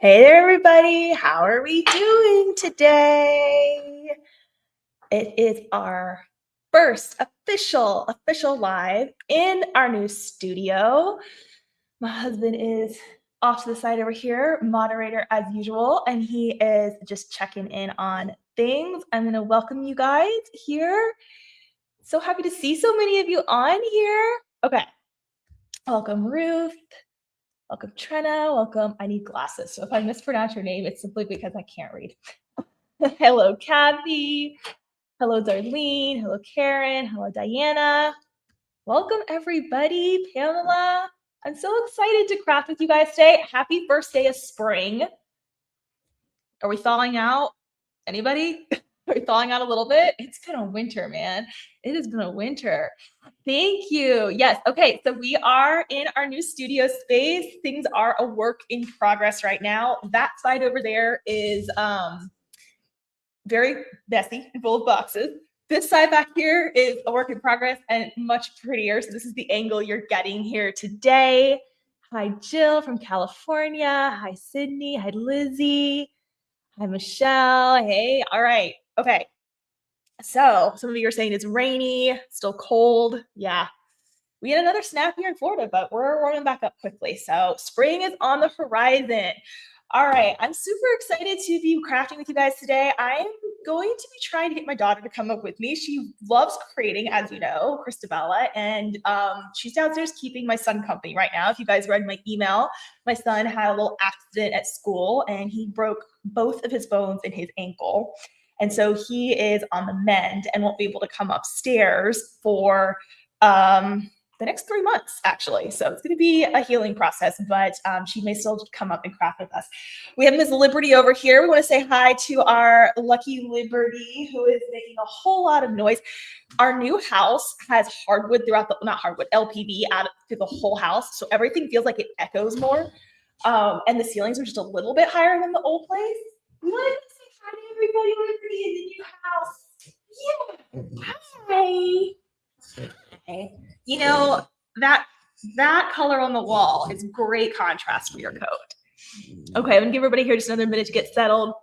Hey there, everybody. How are we doing today? It is our first official live in our new studio. My husband is off to the side over here, moderator as usual, and he is just checking in on things. I'm going to welcome you guys here. So happy to see so many of you on here. Okay. Welcome, Ruth. Welcome, Trenna. Welcome. I need glasses. So if I mispronounce your name, it's simply because I can't read. Hello, Kathy. Hello, Darlene. Hello, Karen. Hello, Diana. Welcome, everybody. Pamela. I'm so excited to craft with you guys today. Happy first day of spring. Are we thawing out? Anybody? Are we thawing out a little bit? It's been a winter, man. It has been a winter. Thank you. Yes. Okay. So we are in our new studio space. Things are a work in progress right now. That side over there is very messy and full of boxes. This side back here is a work in progress and much prettier. So this is the angle you're getting here today. Hi, Jill from California. Hi, Sydney. Hi, Lizzie. Hi, Michelle. Hey. All right. Okay. So some of you are saying it's rainy, still cold. Yeah. We had another snap here in Florida, but we're warming back up quickly. So spring is on the horizon. All right. I'm super excited to be crafting with you guys today. I'm going to be trying to get my daughter to come up with me. She loves creating, as you know, Christabella, and she's downstairs keeping my son company right now. If you guys read my email, my son had a little accident at school and he broke both of his bones in his ankle. And so he is on the mend and won't be able to come upstairs for the next 3 months, actually. So it's going to be a healing process, but she may still come up and craft with us. We have Ms. Liberty over here. We want to say hi to our lucky Liberty, who is making a whole lot of noise. Our new house has hardwood throughout the, not hardwood, LPV out through the whole house. So everything feels like it echoes more. And the ceilings are just a little bit higher than the old place. We want to say hi to everybody, Liberty, in the new house. Yeah. Hi. Okay. You know, that color on the wall is great contrast for your coat. Okay, I'm gonna give everybody here just another minute to get settled.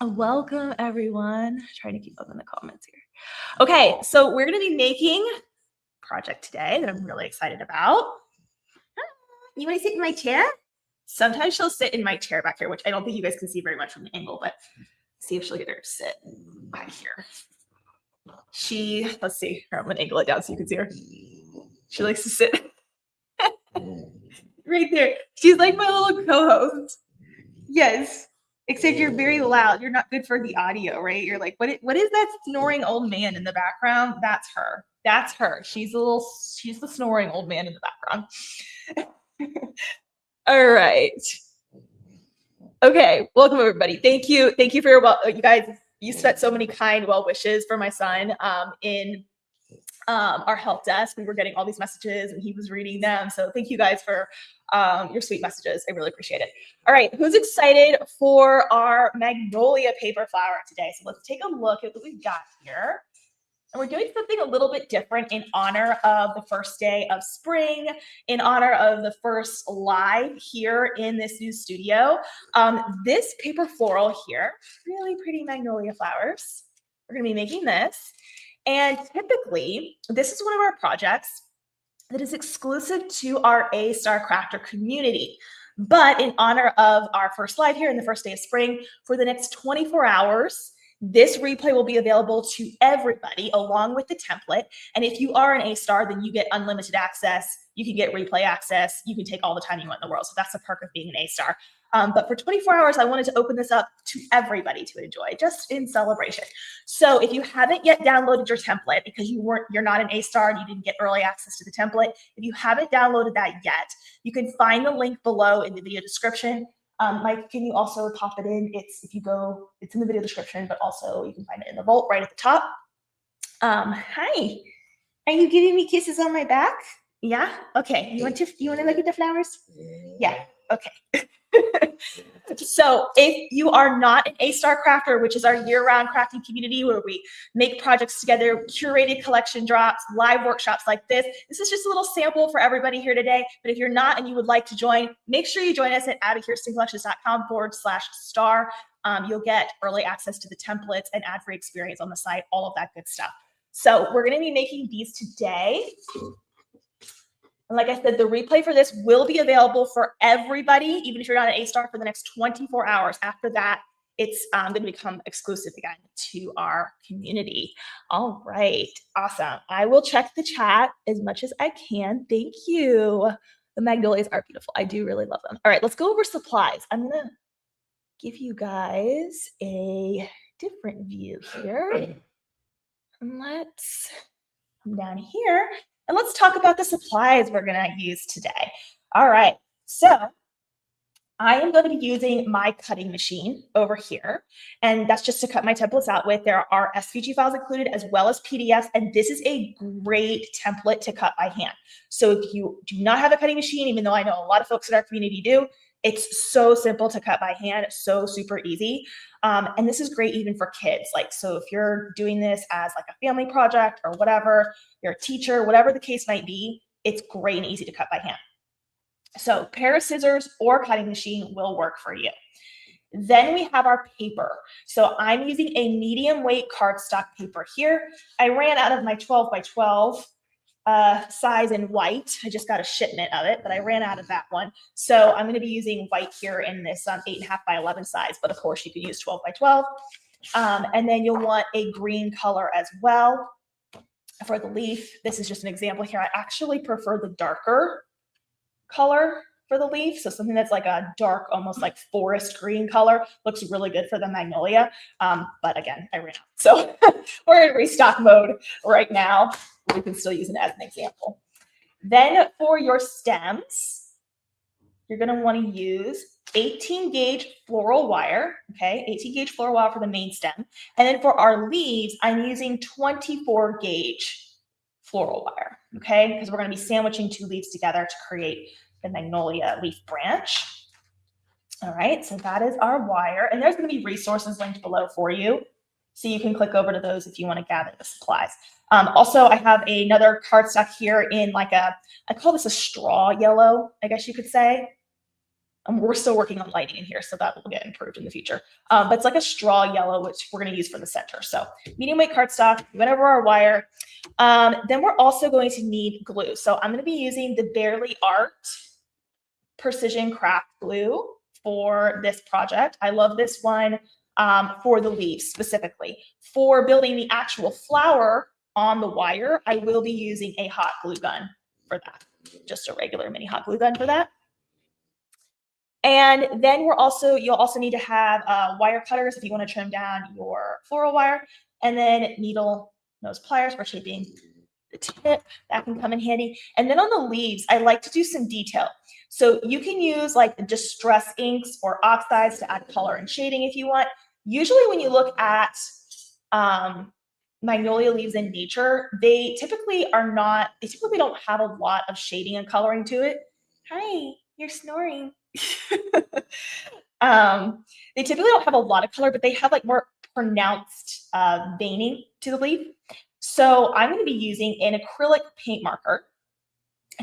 Welcome, everyone. Trying to keep up in the comments here. Okay, so we're gonna be making a project today that I'm really excited about. You wanna sit in my chair? Sometimes she'll sit in my chair back here, which I don't think you guys can see very much from the angle, but see if she'll get her to sit back here. Let's see, here, I'm gonna angle it down so you can see her. She likes to sit right there. She's like my little co-host. Yes, except you're very loud. You're not good for the audio, right? You're like, what is that snoring old man in the background? That's her. That's her. She's the snoring old man in the background. All right. Okay, welcome everybody. Thank you for your you guys. You spent so many kind well wishes for my son in our help desk. We were getting all these messages and he was reading them. So thank you guys for your sweet messages. I really appreciate it. All right, who's excited for our Magnolia paper flower today? So let's take a look at what we've got here. And we're doing something a little bit different in honor of the first day of spring, in honor of the first live here in this new studio. This paper floral here, really pretty magnolia flowers. We're gonna be making this. And typically, this is one of our projects that is exclusive to our A-Star Crafter community. But in honor of our first live here in the first day of spring, for the next 24 hours, this replay will be available to everybody along with the template. And if you are an A-Star, then you get unlimited access. You can get replay access. You can take all the time you want in the world. So that's the perk of being an A-Star. But for 24 hours, I wanted to open this up to everybody to enjoy, just in celebration. So if you haven't yet downloaded your template because you're not an A-Star and you didn't get early access to the template, if you haven't downloaded that yet, you can find the link below in the video description. Mike, can you also pop it in? It's in the video description, but also you can find it in the vault right at the top. Hi, are you giving me kisses on my back? Yeah. Okay. You want to look at the flowers? Yeah. Okay. So if you are not an A-Star crafter, which is our year-round crafting community where we make projects together, curated collection drops, live workshops like this is just a little sample for everybody here today. But if you're not and you would like to join, make sure you join us at abbykirstencollections.com/star. You'll get early access to the templates and ad-free experience on the site, all of that good stuff. So we're going to be making these today. And like I said, the replay for this will be available for everybody, even if you're not an A-Star, for the next 24 hours. After that, it's going to become exclusive again to our community. All right, awesome. I will check the chat as much as I can. Thank you. The magnolias are beautiful. I do really love them. All right, let's go over supplies. I'm going to give you guys a different view here. And let's come down here and let's talk about the supplies we're going to use today. All right, so I am going to be using my cutting machine over here, and that's just to cut my templates out with. There are SVG files included as well as PDFs, and this is a great template to cut by hand. So if you do not have a cutting machine, even though I know a lot of folks in our community do, it's so simple to cut by hand, so super easy. And this is great even for kids. Like, so if you're doing this as like a family project or whatever, you're a teacher, whatever the case might be, it's great and easy to cut by hand. So pair of scissors or cutting machine will work for you. Then we have our paper. So I'm using a medium weight cardstock paper here. I ran out of my 12 by 12 size in white. I just got a shipment of it, but I ran out of that one. So I'm going to be using white here in this 8.5 by 11 size, but of course you can use 12 by 12. And then you'll want a green color as well for the leaf. This is just an example here. I actually prefer the darker color for the leaf. So something that's like a dark, almost like forest green color looks really good for the magnolia. But again, I ran out. So we're in restock mode right now. We can still use it as an example. Then for your stems, you're going to want to use 18 gauge floral wire. Okay, 18 gauge floral wire for the main stem. And then for our leaves, I'm using 24 gauge floral wire. Okay, because we're going to be sandwiching two leaves together to create the magnolia leaf branch. All right, so that is our wire. And there's going to be resources linked below for you. So you can click over to those if you want to gather the supplies. Also, I have another cardstock here in like a, I call this a straw yellow, I guess you could say. We're still working on lighting in here, so that will get improved in the future. But it's like a straw yellow, which we're going to use for the center. So medium weight cardstock, we went over our wire. Then we're also going to need glue. So I'm going to be using the Barely Art Precision Craft Glue for this project. I love this one for the leaves specifically. For building the actual flower on the wire, I will be using a hot glue gun for that, just a regular mini hot glue gun for that. And then you'll also need to have wire cutters if you want to trim down your floral wire, and then needle nose pliers for shaping the tip. That can come in handy. And then on the leaves, I like to do some detail. So you can use like distress inks or oxides to add color and shading if you want. Usually when you look at magnolia leaves in nature, they typically don't have a lot of shading and coloring to it. Hi, you're snoring. They typically don't have a lot of color, but they have like more pronounced veining to the leaf. So I'm going to be using an acrylic paint marker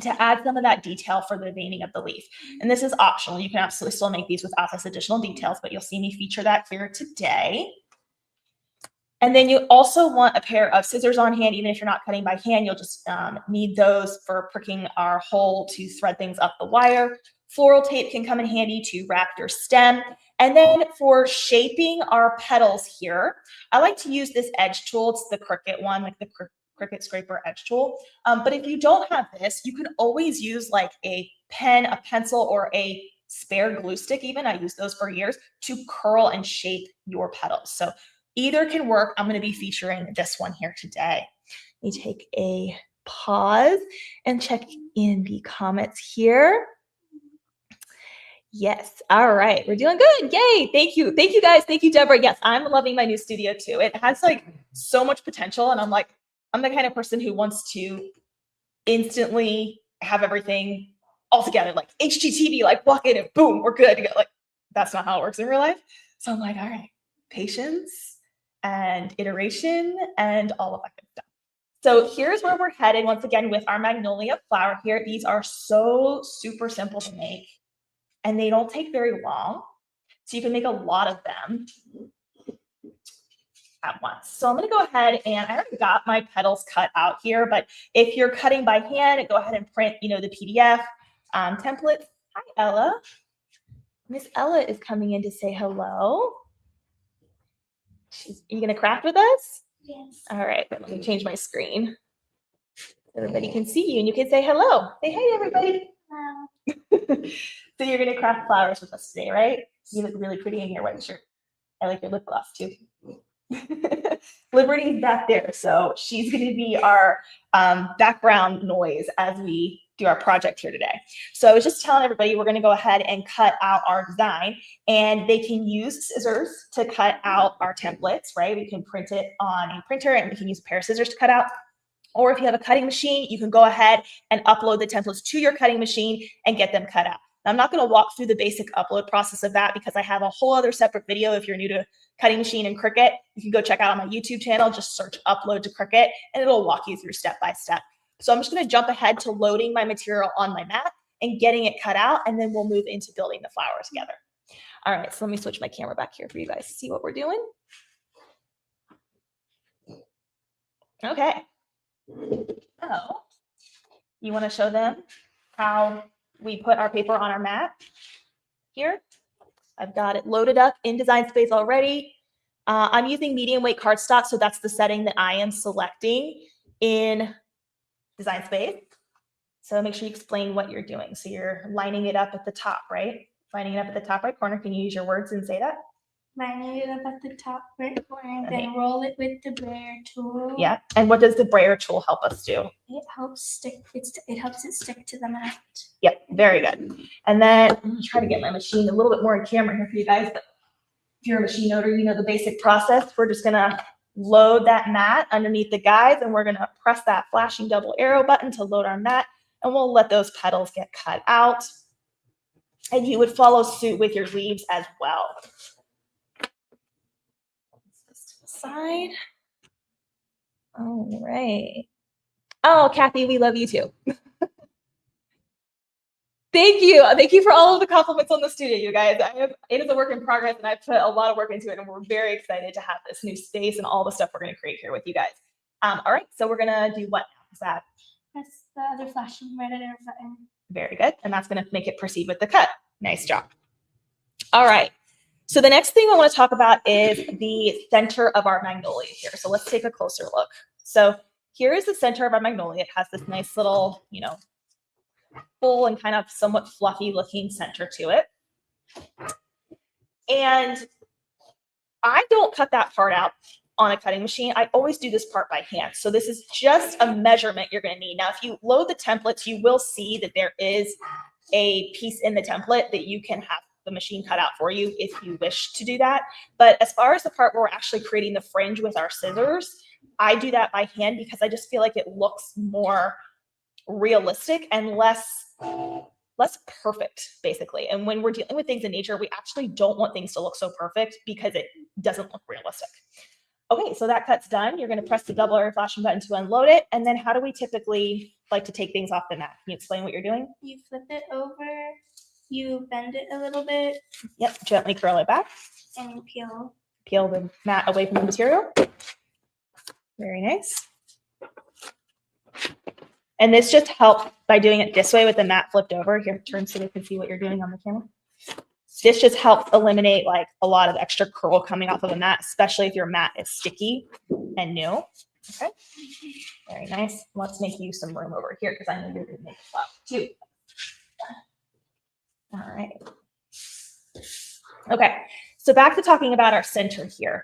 to add some of that detail for the veining of the leaf. And this is optional. You can absolutely still make these without this additional details, but you'll see me feature that here today. And then you also want a pair of scissors on hand. Even if you're not cutting by hand, you'll just need those for pricking our hole to thread things up the wire. Floral tape can come in handy to wrap your stem. And then for shaping our petals here, I like to use this edge tool. It's the Cricut one, like the Cricut Scraper edge tool. But if you don't have this, you can always use like a pen, a pencil, or a spare glue stick even. I use those for years to curl and shape your petals. So either can work. I'm going to be featuring this one here today. Let me take a pause and check in the comments here. Yes. All right. We're doing good. Yay. Thank you. Thank you guys. Thank you, Deborah. Yes, I'm loving my new studio too. It has like so much potential. And I'm the kind of person who wants to instantly have everything all together, like HGTV, like walk in and boom, we're good. You got like that's not how it works in real life. So I'm like, all right, patience and iteration and all of that good stuff. So here's where we're headed once again with our Magnolia flower here. These are so super simple to make and they don't take very long. So you can make a lot of them at once. So I'm going to go ahead and I already got my petals cut out here, but if you're cutting by hand, go ahead and print, the PDF templates. Hi, Ella. Miss Ella is coming in to say hello. Are you going to craft with us? Yes. All right, let me change my screen. Everybody can see you and you can say hello. Say hey, everybody. Hello. So you're going to craft flowers with us today, right? You look really pretty in your white shirt. I like your lip gloss too. Liberty's back there, so she's going to be our background noise as we do our project here today. So I was just telling everybody we're going to go ahead and cut out our design, and they can use scissors to cut out our templates, right? We can print it on a printer and we can use a pair of scissors to cut out. Or if you have a cutting machine, you can go ahead and upload the templates to your cutting machine and get them cut out. Now, I'm not going to walk through the basic upload process of that because I have a whole other separate video. If you're new to cutting machine and Cricut, you can go check out on my YouTube channel, just search upload to Cricut and it'll walk you through step by step. So I'm just going to jump ahead to loading my material on my mat and getting it cut out, and then we'll move into building the flower together. All right, so let me switch my camera back here for you guys to see what we're doing. Okay. So you want to show them how we put our paper on our mat here? I've got it loaded up in Design Space already. I'm using medium weight cardstock, so that's the setting that I am selecting in Design Space. So make sure you explain what you're doing. So you're lining it up at the top, right? Lining it up at the top right corner. Can you use your words and say that? Lining it up at the top right corner, then roll it with the brayer tool. Yeah. And what does the brayer tool help us do? It helps it helps it stick to the mat. Yep, very good. And then I'm gonna try to get my machine a little bit more in camera here for you guys. But if you're a machine owner, you know the basic process. We're just gonna load that mat underneath the guides, and we're gonna press that flashing double arrow button to load our mat, and we'll let those petals get cut out. And you would follow suit with your leaves as well. Side. All right. Oh, Kathy, we love you too. Thank you. Thank you for all of the compliments on the studio, you guys. It is a work in progress, and I've put a lot of work into it, and we're very excited to have this new space and all the stuff we're going to create here with you guys. All right, so we're going to do what now? Is that? That's the other flashing red arrow button. Very good. And that's going to make it proceed with the cut. Nice job. All right. So the next thing I want to talk about is the center of our magnolia here. So let's take a closer look. So here is the center of our magnolia. It has this nice little, full and kind of somewhat fluffy looking center to it. And I don't cut that part out on a cutting machine. I always do this part by hand. So this is just a measurement you're going to need. Now, if you load the templates, you will see that there is a piece in the template that you can have the machine cut out for you if you wish to do that. But as far as the part where we're actually creating the fringe with our scissors, I do that by hand because I just feel like it looks more realistic and less perfect, basically. And when we're dealing with things in nature, we actually don't want things to look so perfect because it doesn't look realistic. Okay, so that cut's done. You're going to press the double arrow flashing button to unload it. And then how do we typically like to take things off the mat? Can you explain what you're doing? You flip it over, you bend it a little bit. Yep, gently curl it back. And you peel the mat away from the material. Very nice. And this just helps by doing it this way with the mat flipped over. Here, turn so they can see what you're doing on the camera. This just helps eliminate like a lot of extra curl coming off of the mat, especially if your mat is sticky and new. Okay, very nice. Let's make you some room over here because I know you're going to make a flop too. All right. Okay, so back to talking about our center here.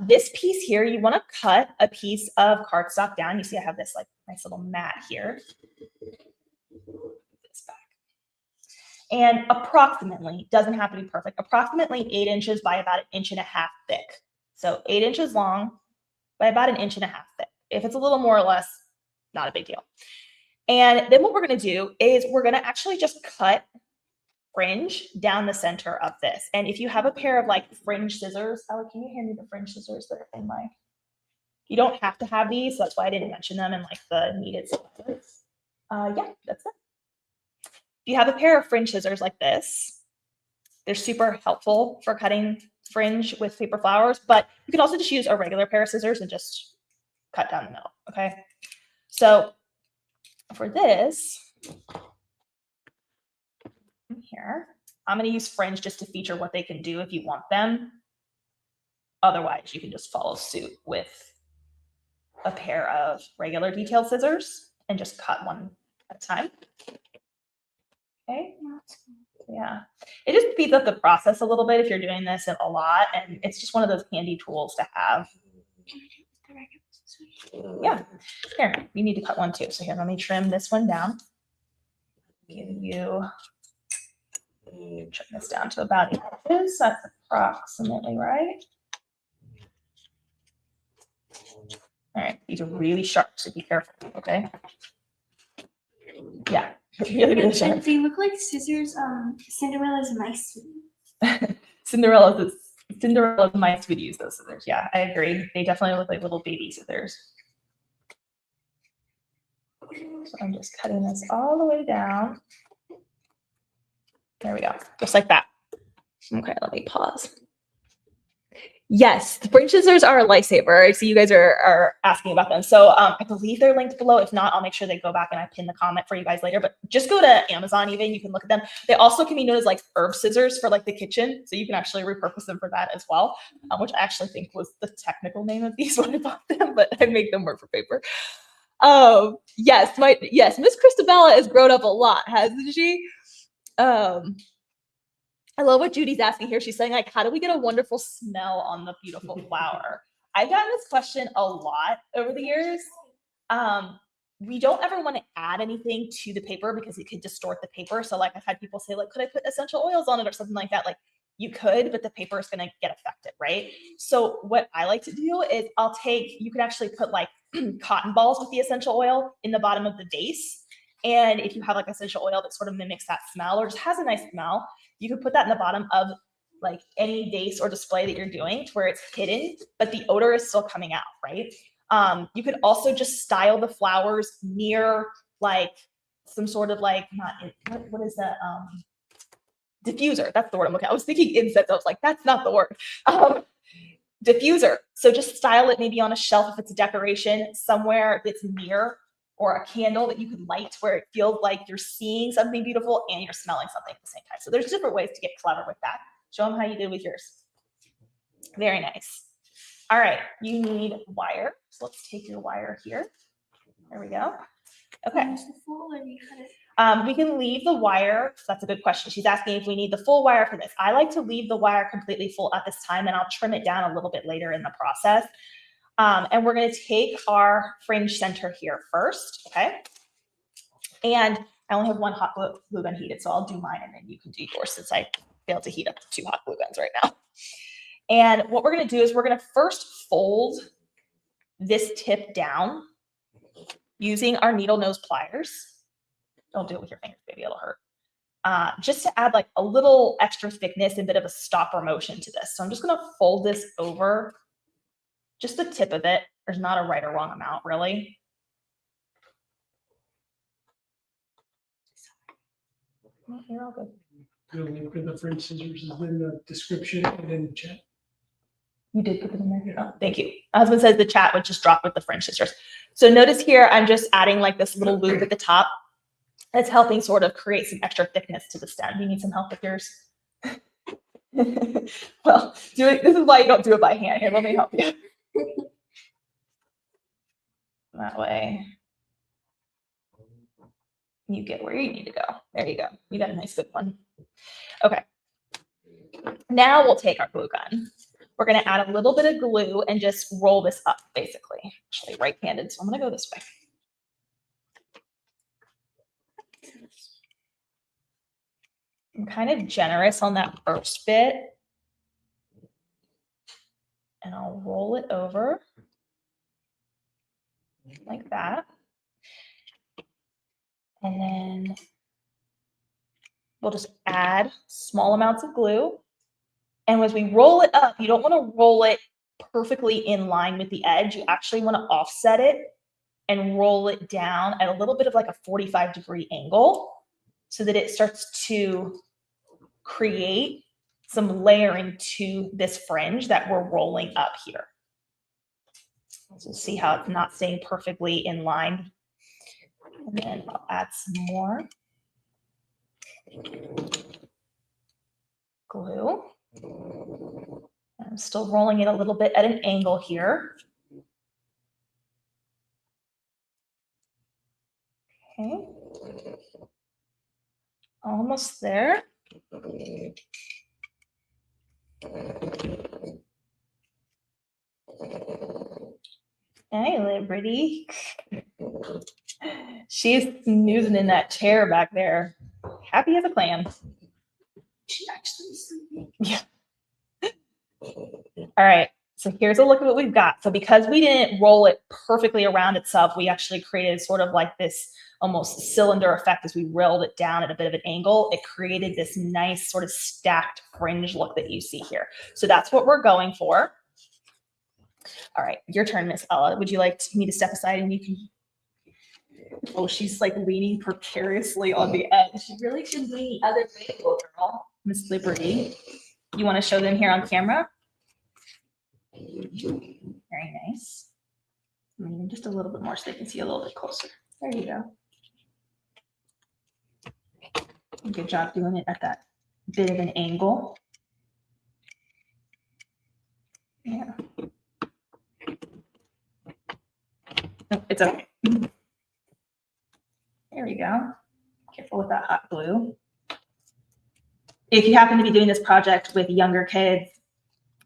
This piece here, you want to cut a piece of cardstock down. You see I have this like nice little mat here. This back. And approximately, doesn't have to be perfect, approximately 8 inches by about 1.5 inches thick. So 8 inches long by about 1.5 inches thick. If it's a little more or less, not a big deal. And then what we're going to do is we're going to actually just cut fringe down the center of this. And if you have a pair of like fringe scissors, Ella, can you hand me the fringe scissors that are in my, you don't have to have these, so that's why I didn't mention them in like the needed scissors. Yeah, that's it. If you have a pair of fringe scissors like this, they're super helpful for cutting fringe with paper flowers, but you can also just use a regular pair of scissors and just cut down the middle, okay? So for this, here, I'm gonna use fringe just to feature what they can do if you want them. Otherwise, you can just follow suit with a pair of regular detailed scissors and just cut one at a time. Okay. Yeah, it just speeds up the process a little bit if you're doing this a lot, and it's just one of those handy tools to have. Yeah, here, you need to cut one too. So here, let me trim this one down. Give you, trim this down to about 8 inches. That's approximately right. All right, these are really sharp, so be careful, okay? Yeah, really sharp. And they look like scissors, Cinderella's mice. Cinderella's mice would use those scissors. Yeah, I agree. They definitely look like little baby scissors. So I'm just cutting this all the way down. There we go, just like that. Okay, let me pause. Yes, the fringe scissors are a lifesaver. I see you guys are asking about them. So I believe they're linked below. If not, I'll make sure they go back and I pin the comment for you guys later. But just go to Amazon even. You can look at them. They also can be known as like herb scissors for like the kitchen. So you can actually repurpose them for that as well, which I actually think was the technical name of these when I bought them, but I make them work for paper. Yes, Miss Christabella has grown up a lot, hasn't she? I love what Judy's asking here. She's saying, like, how do we get a wonderful smell on the beautiful flower? I've gotten this question a lot over the years. We don't ever want to add anything to the paper because it could distort the paper. So like I've had people say, like, could I put essential oils on it or something like that? Like you could, but the paper is going to get affected, right? So what I like to do is you can actually put like cotton balls with the essential oil in the bottom of the vase. And if you have like essential oil that sort of mimics that smell or just has a nice smell, you could put that in the bottom of like any vase or display that you're doing to where it's hidden, but the odor is still coming out, right? You could also just style the flowers near like some sort of like, what is that? Diffuser, that's the word I'm looking at. I was thinking incense, I was like, that's not the word. Diffuser. So just style it maybe on a shelf if it's a decoration, somewhere that's near, or a candle that you could light where it feels like you're seeing something beautiful and you're smelling something at the same time. So there's different ways to get clever with that. Show them how you did with yours. Very nice. All right, you need wire. So let's take your wire here. There we go. Okay. We can leave the wire. So that's a good question. She's asking if we need the full wire for this. I like to leave the wire completely full at this time, and I'll trim it down a little bit later in the process. And we're going to take our fringe center here first, okay? And I only have one hot glue gun heated, so I'll do mine and then you can do yours since I failed to heat up 2 hot glue guns right now. And what we're going to do is we're going to first fold this tip down using our needle nose pliers. Don't do it with your fingers, baby, it'll hurt. Just to add like a little extra thickness and a bit of a stopper motion to this. So I'm just going to fold this over just the tip of it. There's not a right or wrong amount, really. You're all good. The link for the fringe scissors is in the description and in the chat. You did put it in there. Oh, thank you. My husband says the chat would just drop with the fringe scissors. So notice here, I'm just adding like this little loop at the top. That's helping sort of create some extra thickness to the stem. Do you need some help with yours? Well, this is why you don't do it by hand. Here, let me help you. That way you get where you need to go. There you go. You got a nice good one. Okay. Now we'll take our glue gun. We're going to add a little bit of glue and just roll this up, basically. Actually, right-handed, so I'm going to go this way. I'm kind of generous on that first bit. And I'll roll it over like that. And then we'll just add small amounts of glue. And as we roll it up, you don't want to roll it perfectly in line with the edge. You actually want to offset it and roll it down at a little bit of like a 45-degree angle so that it starts to create some layering to this fringe that we're rolling up here. So see how it's not staying perfectly in line. And then I'll add some more glue. I'm still rolling it a little bit at an angle here. Okay. Almost there. Hey, Liberty. She's snoozing in that chair back there. Happy as a clam. She actually sleeping. Yeah. All right. So here's a look at what we've got. So because we didn't roll it perfectly around itself, we actually created sort of like this almost cylinder effect as we rolled it down at a bit of an angle. It created this nice sort of stacked fringe look that you see here. So that's what we're going for. All right, your turn, Miss Ella. Would you like me to step aside and you can? Oh, she's like leaning precariously on the edge. She really should lean the other way, little girl. Miss Liberty. You want to show them here on camera? Very nice. Maybe just a little bit more so they can see a little bit closer. There you go. Good job doing it at that bit of an angle. Yeah. No, it's okay. There we go. Careful with that hot glue. If you happen to be doing this project with younger kids,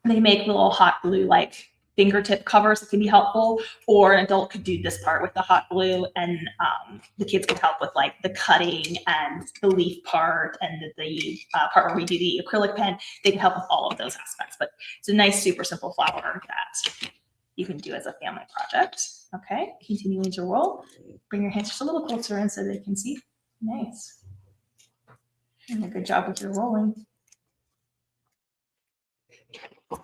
they make little hot glue like fingertip covers that can be helpful, or an adult could do this part with the hot glue, and the kids could help with like the cutting and the leaf part and the part where we do the acrylic pen. They can help with all of those aspects, but it's a nice, super simple flower that you can do as a family project. Okay, continuing to roll. Bring your hands just a little closer in so they can see. Nice. And a good job with your rolling.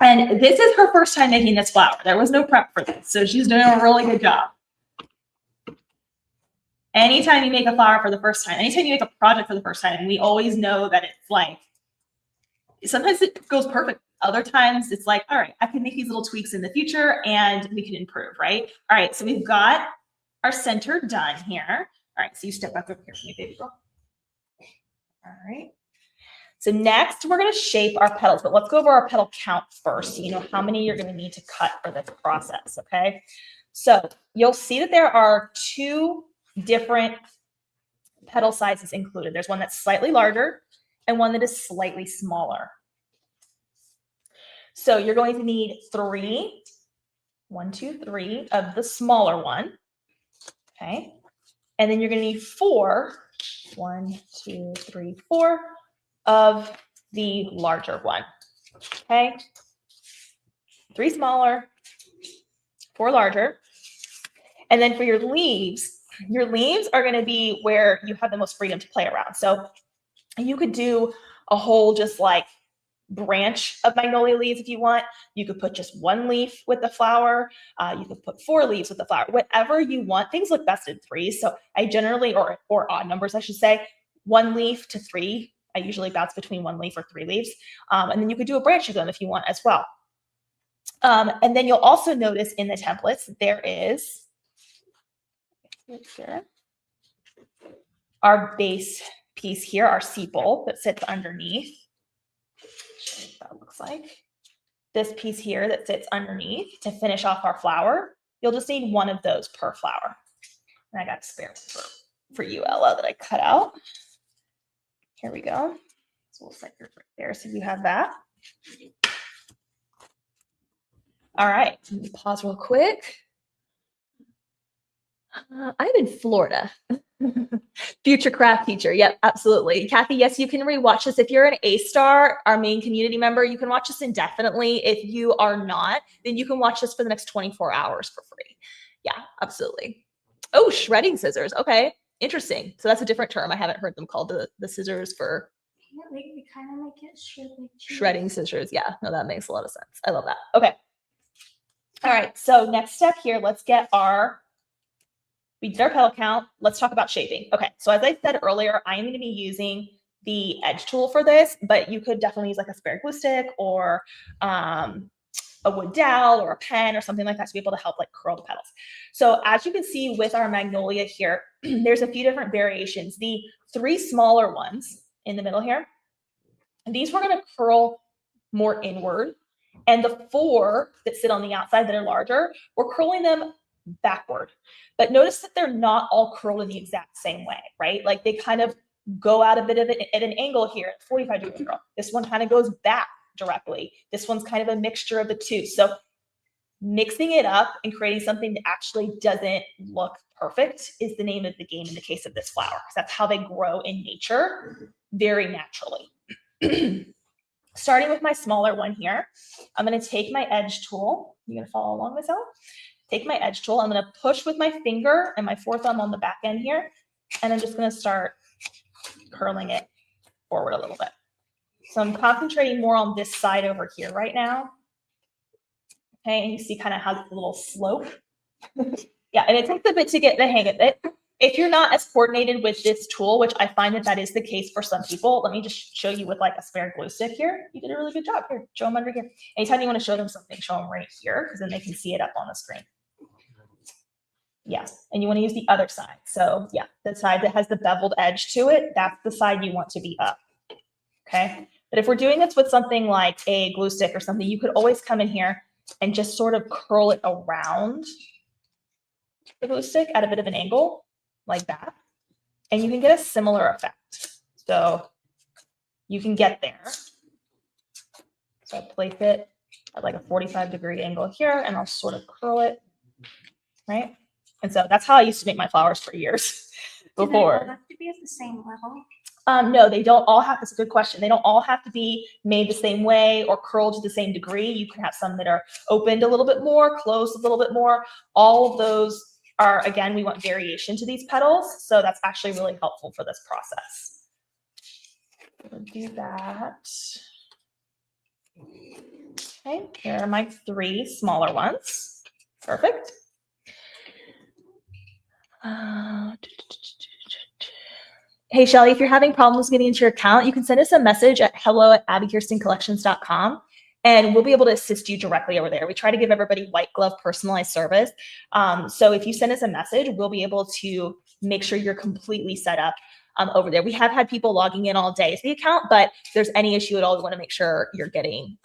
And this is her first time making this flower. There was no prep for this, so she's doing a really good job. Anytime you make a flower for the first time, anytime you make a project for the first time, we always know that it's like, sometimes it goes perfect. Other times it's like, all right, I can make these little tweaks in the future and we can improve, right? All right, so we've got our center done here. All right, so you step back over here for me, baby girl. All right. So next we're going to shape our petals, but let's go over our petal count first. So you know how many you're going to need to cut for this process, okay? So you'll see that there are two different petal sizes included. There's one that's slightly larger and one that is slightly smaller. So you're going to need 3 of the smaller one, okay? And then you're going to need 4 of the larger one, okay? 3 smaller, 4 larger. And then for your leaves are going to be where you have the most freedom to play around. So you could do a whole just like branch of magnolia leaves if you want. You could put just 1 leaf with the flower. You could put 4 leaves with the flower, whatever you want. Things look best in 3. So I generally, or odd numbers, I should say, 1 leaf to 3. I usually bounce between 1 leaf or 3 leaves. And then you could do a branch of them if you want as well. And then you'll also notice in the templates, there is our base piece here, our sepal that sits underneath. That looks like this piece here that sits underneath to finish off our flower. You'll just need 1 of those per flower. And I got a spare for you, Ella, that I cut out. Here we go. So we'll set yours right there so you have that. All right, let me pause real quick. I'm in Florida. Future craft teacher. Yep, absolutely. Kathy, yes, you can rewatch this. If you're an A-star, our main community member, you can watch this indefinitely. If you are not, then you can watch this for the next 24 hours for free. Yeah, absolutely. Oh, shredding scissors. Okay, interesting. So that's a different term. I haven't heard them called the scissors for We kind of make it shred like cheese. Shredding scissors. Yeah, no, that makes a lot of sense. I love that. Okay. All right, so next step here, let's get we did our petal count. Let's talk about shaping. Okay, so as I said earlier, I'm going to be using the edge tool for this, but you could definitely use like a spare glue stick or a wood dowel or a pen or something like that to be able to help like curl the petals. So as you can see with our Magnolia here, there's a few different variations. The 3 smaller ones in the middle here, and these we're going to curl more inward. And the 4 that sit on the outside that are larger, we're curling them backward. But notice that they're not all curled in the exact same way, right? Like they kind of go out a bit of it at an angle here, 45-degree curl. This one kind of goes back directly. This one's kind of a mixture of the two. So mixing it up and creating something that actually doesn't look perfect is the name of the game in the case of this flower, because that's how they grow in nature very naturally. Starting with my smaller one here, I'm going to take my edge tool. You're going to follow along with that. Take my edge tool. I'm going to push with my finger and my 4 thumb on the back end here. And I'm just going to start curling it forward a little bit. So I'm concentrating more on this side over here right now. Okay, and you see kind of how it's a little slope. Yeah, and it takes a bit to get the hang of it. If you're not as coordinated with this tool, which I find that is the case for some people, let me just show you with like a spare glue stick here. You did a really good job here. Show them under here. Anytime you want to show them something, show them right here, because then they can see it up on the screen. Yeah, and you want to use the other side. So yeah, the side that has the beveled edge to it, that's the side you want to be up. Okay, but if we're doing this with something like a glue stick or something, you could always come in here and just sort of curl it around the glue stick at a bit of an angle like that. And you can get a similar effect. So you can get there. So I place it at like a 45-degree angle here and I'll sort of curl it, right? And so that's how I used to make my flowers for years before. Do they all have to be at the same level? No, they don't all have, that's a good question. They don't all have to be made the same way or curled to the same degree. You can have some that are opened a little bit more, closed a little bit more. All of those are, again, we want variation to these petals. So that's actually really helpful for this process. We'll do that. Okay, here are my 3 smaller ones. Perfect. Hey, Shelly, if you're having problems getting into your account, you can send us a message at hello@abbykirstencollections.com and we'll be able to assist you directly over there. We try to give everybody white glove personalized service. So if you send us a message, we'll be able to make sure you're completely set up over there. We have had people logging in all day to the account, but if there's any issue at all, we want to make sure you're getting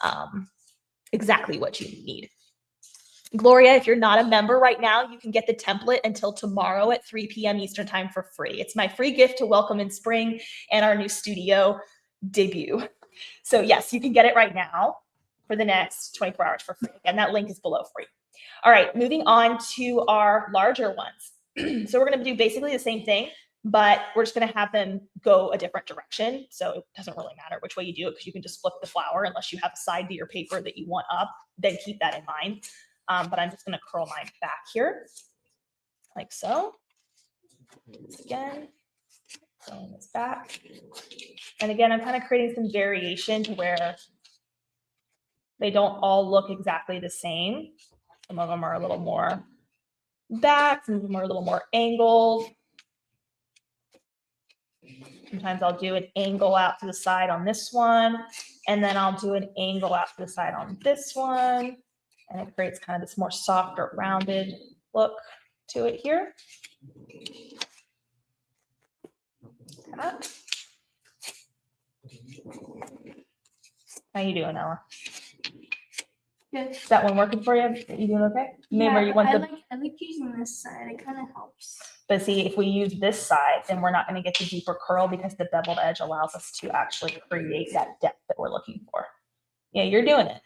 exactly what you need. Gloria, if you're not a member right now, you can get the template until tomorrow at 3 p.m. Eastern time for free. It's my free gift to welcome in spring and our new studio debut. So yes, you can get it right now for the next 24 hours for free. Again, that link is below free. All right, moving on to our larger ones. So we're going to do basically the same thing, but we're just going to have them go a different direction. So it doesn't really matter which way you do it because you can just flip the flower unless you have a side to your paper that you want up, then keep that in mind. But I'm just going to curl mine back here, like so. Again, curling this back. And again, I'm kind of creating some variation to where they don't all look exactly the same. Some of them are a little more back, some of them are a little more angled. Sometimes I'll do an angle out to the side on this one, and then I'll do an angle out to the side on this one. And it creates kind of this more softer, rounded look to it here. That. How you doing, Ella? Good. Is that one working for you? You doing okay? Remember, you want I the. like using this side. It kind of helps. But see, if we use this side, then we're not going to get the deeper curl because the beveled edge allows us to actually create that depth that we're looking for. Yeah, you're doing it.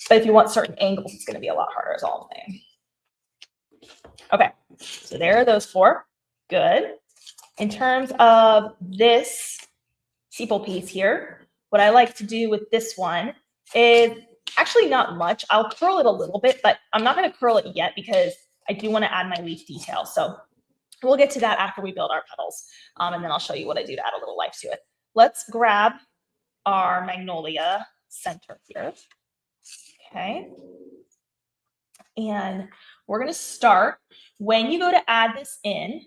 But if you want certain angles, it's going to be a lot harder, is all I'm saying. Okay, so there are those 4. Good. In terms of this sepal piece here, what I like to do with this one is actually not much. I'll curl it a little bit, but I'm not going to curl it yet because I do want to add my leaf detail. So we'll get to that after we build our petals. And then I'll show you what I do to add a little life to it. Let's grab our Magnolia center here. Okay. And we're going to start. When you go to add this in,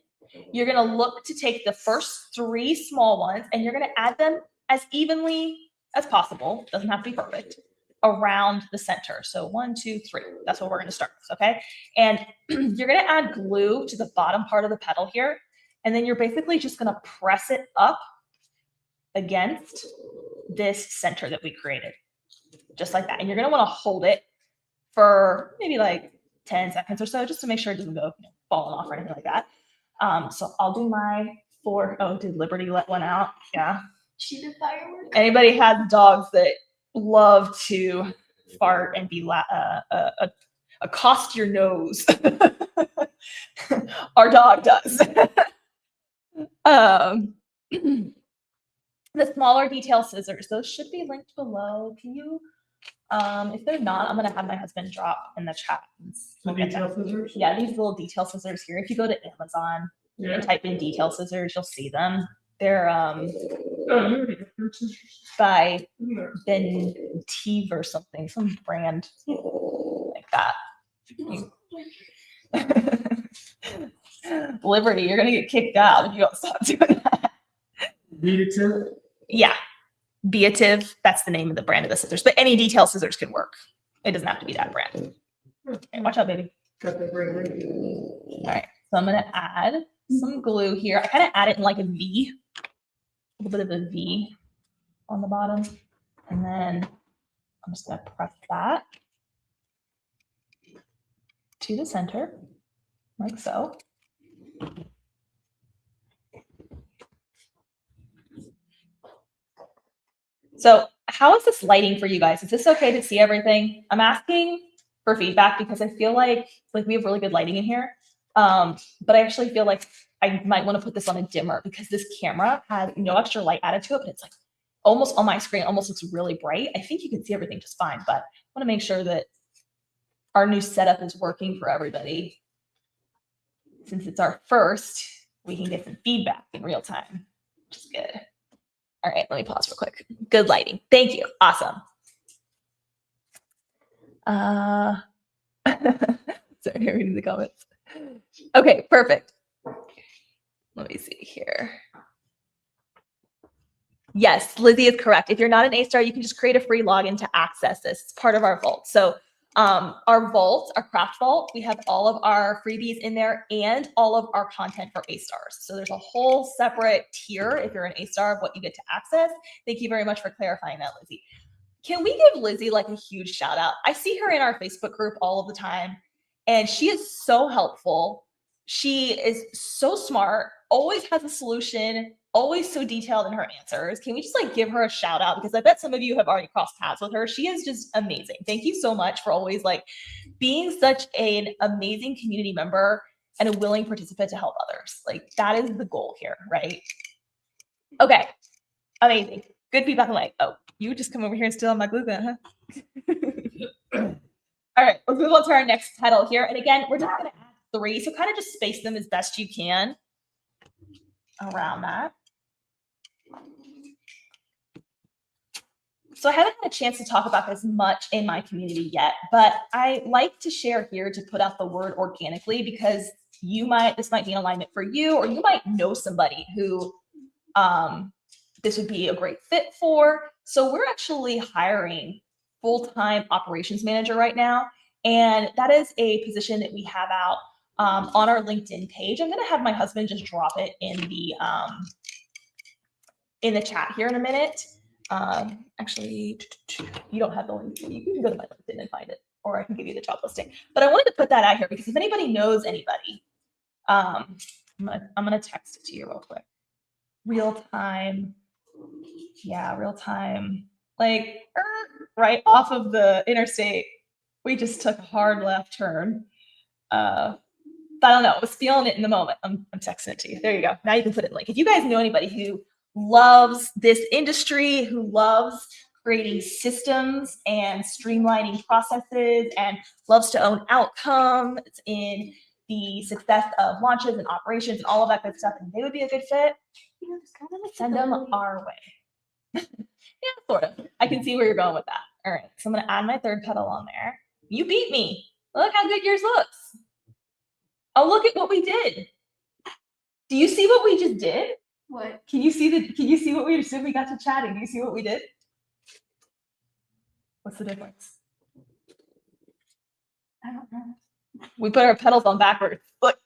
you're going to look to take the first 3 small ones and you're going to add them as evenly as possible. Doesn't have to be perfect. Around the center. So 1, 2, 3. That's what we're going to start with. Okay. And you're going to add glue to the bottom part of the petal here. And then you're basically just going to press it up against this center that we created. Just like that. And you're going to want to hold it for maybe like 10 seconds or so, just to make sure it doesn't go falling off or anything like that. So I'll do my 4. Oh, did Liberty let one out? Yeah. She did fireworks. Anybody has dogs that love to fart and be accost your nose? Our dog does. The smaller detail scissors, those should be linked below. Can you, if they're not, I'm gonna have my husband drop in the chat. The detail scissors? Yeah, these little detail scissors here. If you go to Amazon and type in detail scissors, you'll see them. They're by Ben Teve or something, some brand like that. Liberty, you're gonna get kicked out if you don't stop doing that. Beative? Yeah, Beative. That's the name of the brand of the scissors, but any detail scissors can work. It doesn't have to be that brand. Okay, watch out, baby. Got that brand right. All right, so I'm gonna add some glue here. I kind of add it in like a V, a little bit of a V on the bottom, and then I'm just gonna press that to the center, like so. So how is this lighting for you guys? Is this okay to see everything? I'm asking for feedback because I feel like we have really good lighting in here. But I actually feel like I might want to put this on a dimmer because this camera has no extra light added to it, but it's like almost on my screen, almost looks really bright. I think you can see everything just fine, but I want to make sure that our new setup is working for everybody. Since it's our first, we can get some feedback in real time, which is good. All right, let me pause real quick. Good lighting. Thank you. Awesome. Sorry, reading the comments. Okay, perfect. Let me see here. Yes, Lizzie is correct. If you're not an A-star, you can just create a free login to access this. It's part of our vault. So our vault, our craft vault, we have all of our freebies in there and all of our content for A-stars. So there's a whole separate tier if you're an A-star of what you get to access. Thank you very much for clarifying that, Lizzie. Can we give Lizzie like a huge shout out? I see her in our Facebook group all of the time, and she is so helpful. She is so smart, always has a solution, always so detailed in her answers. Can we just like give her a shout out? Because I bet some of you have already crossed paths with her. She is just amazing. Thank you so much for always like being such an amazing community member and a willing participant to help others. Like that is the goal here, right? Okay, amazing. Good feedback. I'm like, oh, you just come over here and steal my glue gun, huh? All right, let's move on to our next petal here. And again, we're just gonna add 3. So kind of just space them as best you can around that. So I haven't had a chance to talk about this much in my community yet, but I like to share here to put out the word organically because this might be in alignment for you, or you might know somebody who this would be a great fit for. So we're actually hiring full-time operations manager right now. And that is a position that we have out on our LinkedIn page. I'm gonna have my husband just drop it in the chat here in a minute. Actually, you don't have the link. You can go to my LinkedIn and find it, or I can give you the job listing. But I wanted to put that out here because if anybody knows anybody, I'm gonna text it to you real quick. Real time, yeah, real time. Like right off of the interstate, we just took a hard left turn. But I don't know. I was feeling it in the moment. I'm texting it to you. There you go. Now you can put it in link. If you guys know anybody who loves this industry, who loves creating systems and streamlining processes and loves to own outcomes in the success of launches and operations and all of that good stuff, and they would be a good fit, send them our way. Yeah, sort of. I can see where you're going with that. All right, so I'm gonna add my third petal on there. You beat me. Look how good yours looks. Oh, look at what we did. Do you see what we just did? What? Can you see what we just did? We got to chatting. Do you see what we did? What's the difference? I don't know. We put our petals on backwards. Look,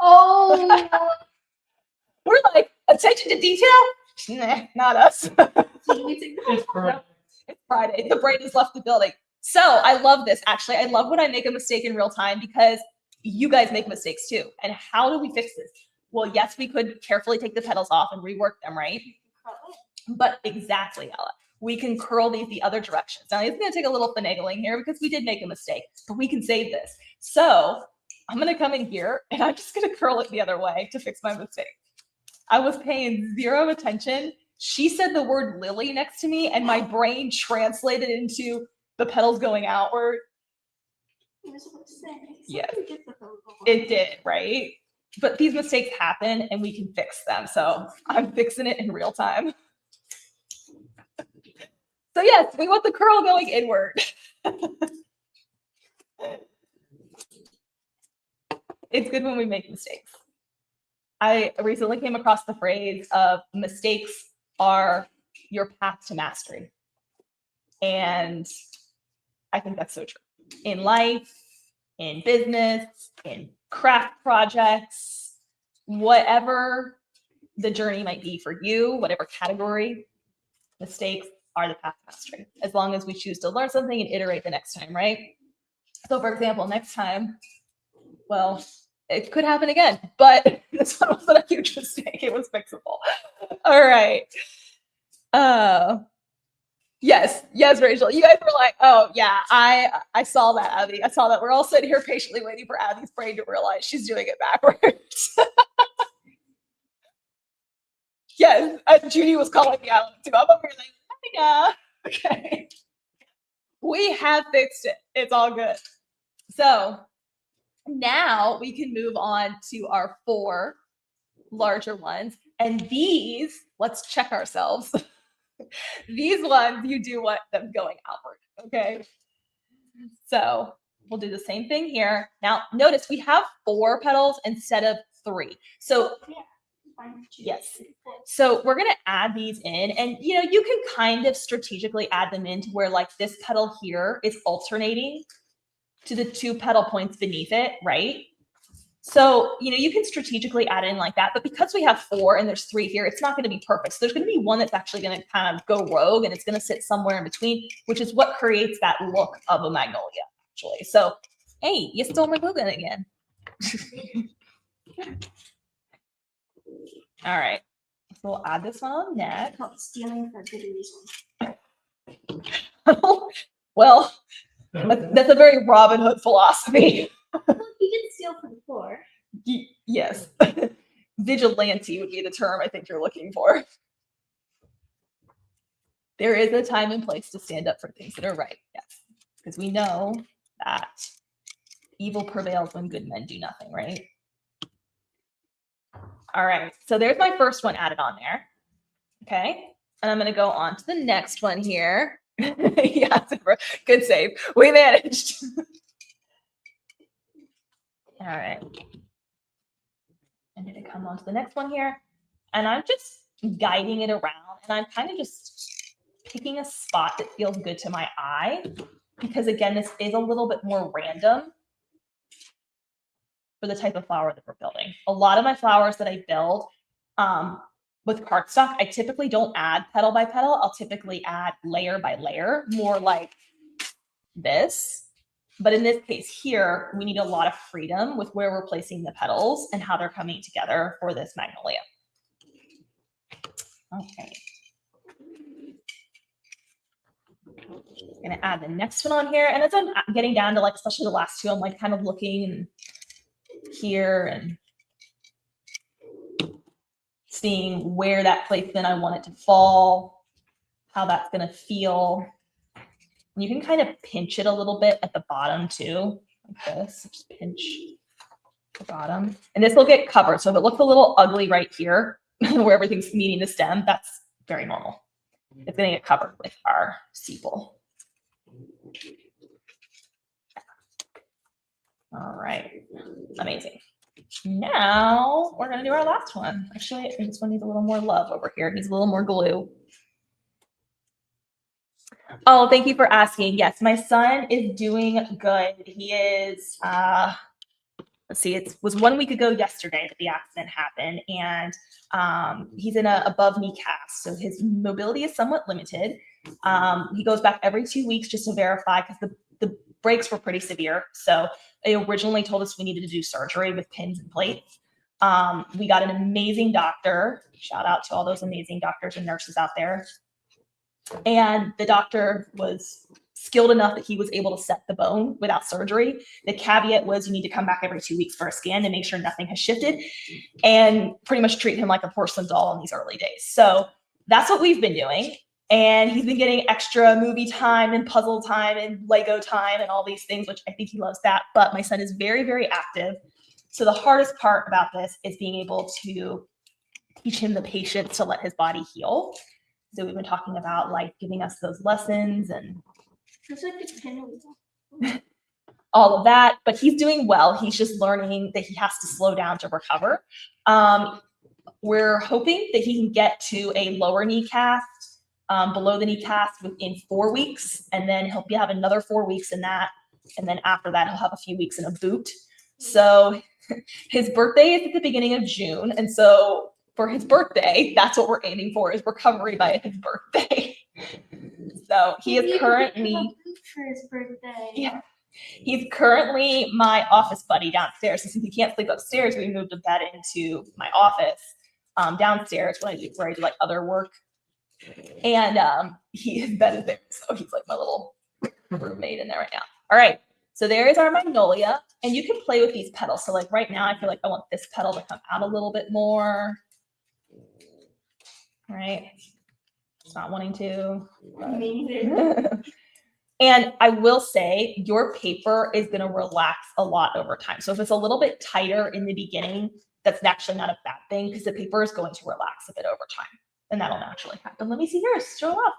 Oh. we're like, attention to detail? Nah, not us. It's correct. It's Friday. The brain has left the building. So I love this, actually. I love when I make a mistake in real time because you guys make mistakes too. And how do we fix this? Well, yes, we could carefully take the petals off and rework them, right? But exactly, Ella. We can curl these the other directions. Now, it's going to take a little finagling here because we did make a mistake, but we can save this. So I'm going to come in here and I'm just going to curl it the other way to fix my mistake. I was paying zero attention. She said the word lily next to me and my brain translated into the petals going outward. Yes, it did, right? But these mistakes happen and we can fix them. So I'm fixing it in real time. So yes, we want the curl going inward. It's good when we make mistakes. I recently came across the phrase of mistakes are your path to mastery. And I think that's so true. In life, in business, in craft projects, whatever the journey might be for you, whatever category, mistakes are the path to mastery, as long as we choose to learn something and iterate the next time, right? So for example, next time, well, it could happen again, but this one wasn't a huge mistake. It was fixable. All right. Yes, Rachel. You guys were like, oh yeah, I saw that, Abby. I saw that. We're all sitting here patiently waiting for Abby's brain to realize she's doing it backwards. Yes, Judy was calling me out too. I'm over here like, yeah. Okay. We have fixed it. It's all good. So now we can move on to our 4 larger ones. And these, let's check ourselves. These ones, you do want them going outward, okay? So we'll do the same thing here. Now, notice we have 4 petals instead of 3. So yes. So we're going to add these in, and you know, you can kind of strategically add them in to where like this petal here is alternating to the 2 petal points beneath it, right? So, you know, you can strategically add in like that, but because we have 4 and there's 3 here, it's not going to be perfect. So there's going to be one that's actually going to kind of go rogue and it's going to sit somewhere in between, which is what creates that look of a magnolia, actually. So, hey, you stole my glue gun again. All right. So we'll add this one on next. Stealing for good reason. Well, that's a very Robin Hood philosophy. Well, he did steal from before. Yes. Vigilante would be the term I think you're looking for. There is a time and place to stand up for things that are right. Yes. Because we know that evil prevails when good men do nothing, right? All right. So there's my first one added on there. Okay. And I'm going to go on to the next one here. Yeah, good save. We managed. All right. I'm going to come on to the next one here. And I'm just guiding it around. And I'm kind of just picking a spot that feels good to my eye. Because again, this is a little bit more random for the type of flower that we're building. A lot of my flowers that I build with cardstock, I typically don't add petal by petal. I'll typically add layer by layer, more like this. But in this case here, we need a lot of freedom with where we're placing the petals and how they're coming together for this magnolia. Okay. I'm gonna add the next one on here. And as I'm getting down to like, especially the last 2, I'm like kind of looking here and seeing where that placement I want it to fall, how that's gonna feel. You can kind of pinch it a little bit at the bottom too, like this. Just pinch the bottom. And this will get covered. So if it looks a little ugly right here, where everything's meeting the stem, that's very normal. it's going to get covered with our sepal. All right, amazing. Now we're going to do our last one. Actually, I think this one needs a little more love over here. It needs a little more glue. Oh, thank you for asking. Yes, my son is doing good. He is, let's see, it was 1 week ago yesterday that the accident happened, and he's in a above knee cast, so his mobility is somewhat limited. He goes back every 2 weeks just to verify, because the breaks were pretty severe. So they originally told us we needed to do surgery with pins and plates. We got an amazing doctor. Shout out to all those amazing doctors and nurses out there. And the doctor was skilled enough that he was able to set the bone without surgery. The caveat was you need to come back every 2 weeks for a scan to make sure nothing has shifted, and pretty much treat him like a porcelain doll in these early days. So that's what we've been doing. And he's been getting extra movie time and puzzle time and Lego time and all these things, which I think he loves that. But my son is very, very active. So the hardest part about this is being able to teach him the patience to let his body heal. So we've been talking about like giving us those lessons and It's like a pinwheel. all of that, but he's doing well. He's just learning that he has to slow down to recover. We're hoping that he can get to a lower knee cast, below the knee cast within 4 weeks, and then he'll have another 4 weeks in that, and then after that he'll have a few weeks in a boot. So his birthday is at the beginning of June, and so for his birthday, that's what we're aiming for, is recovery by his birthday. So he is currently for his birthday. Yeah. He's currently my office buddy downstairs. So since he can't sleep upstairs, we moved a bed into my office downstairs where I do like other work. And his bed is there. So he's like my little roommate in there right now. All right. So there is our Magnolia. And you can play with these petals. So like right now, I feel like I want this petal to come out a little bit more. All right. It's not wanting to. Amazing. And I will say your paper is going to relax a lot over time. So if it's a little bit tighter in the beginning, that's actually not a bad thing, because the paper is going to relax a bit over time, and that'll naturally happen. Let me see yours. Show up.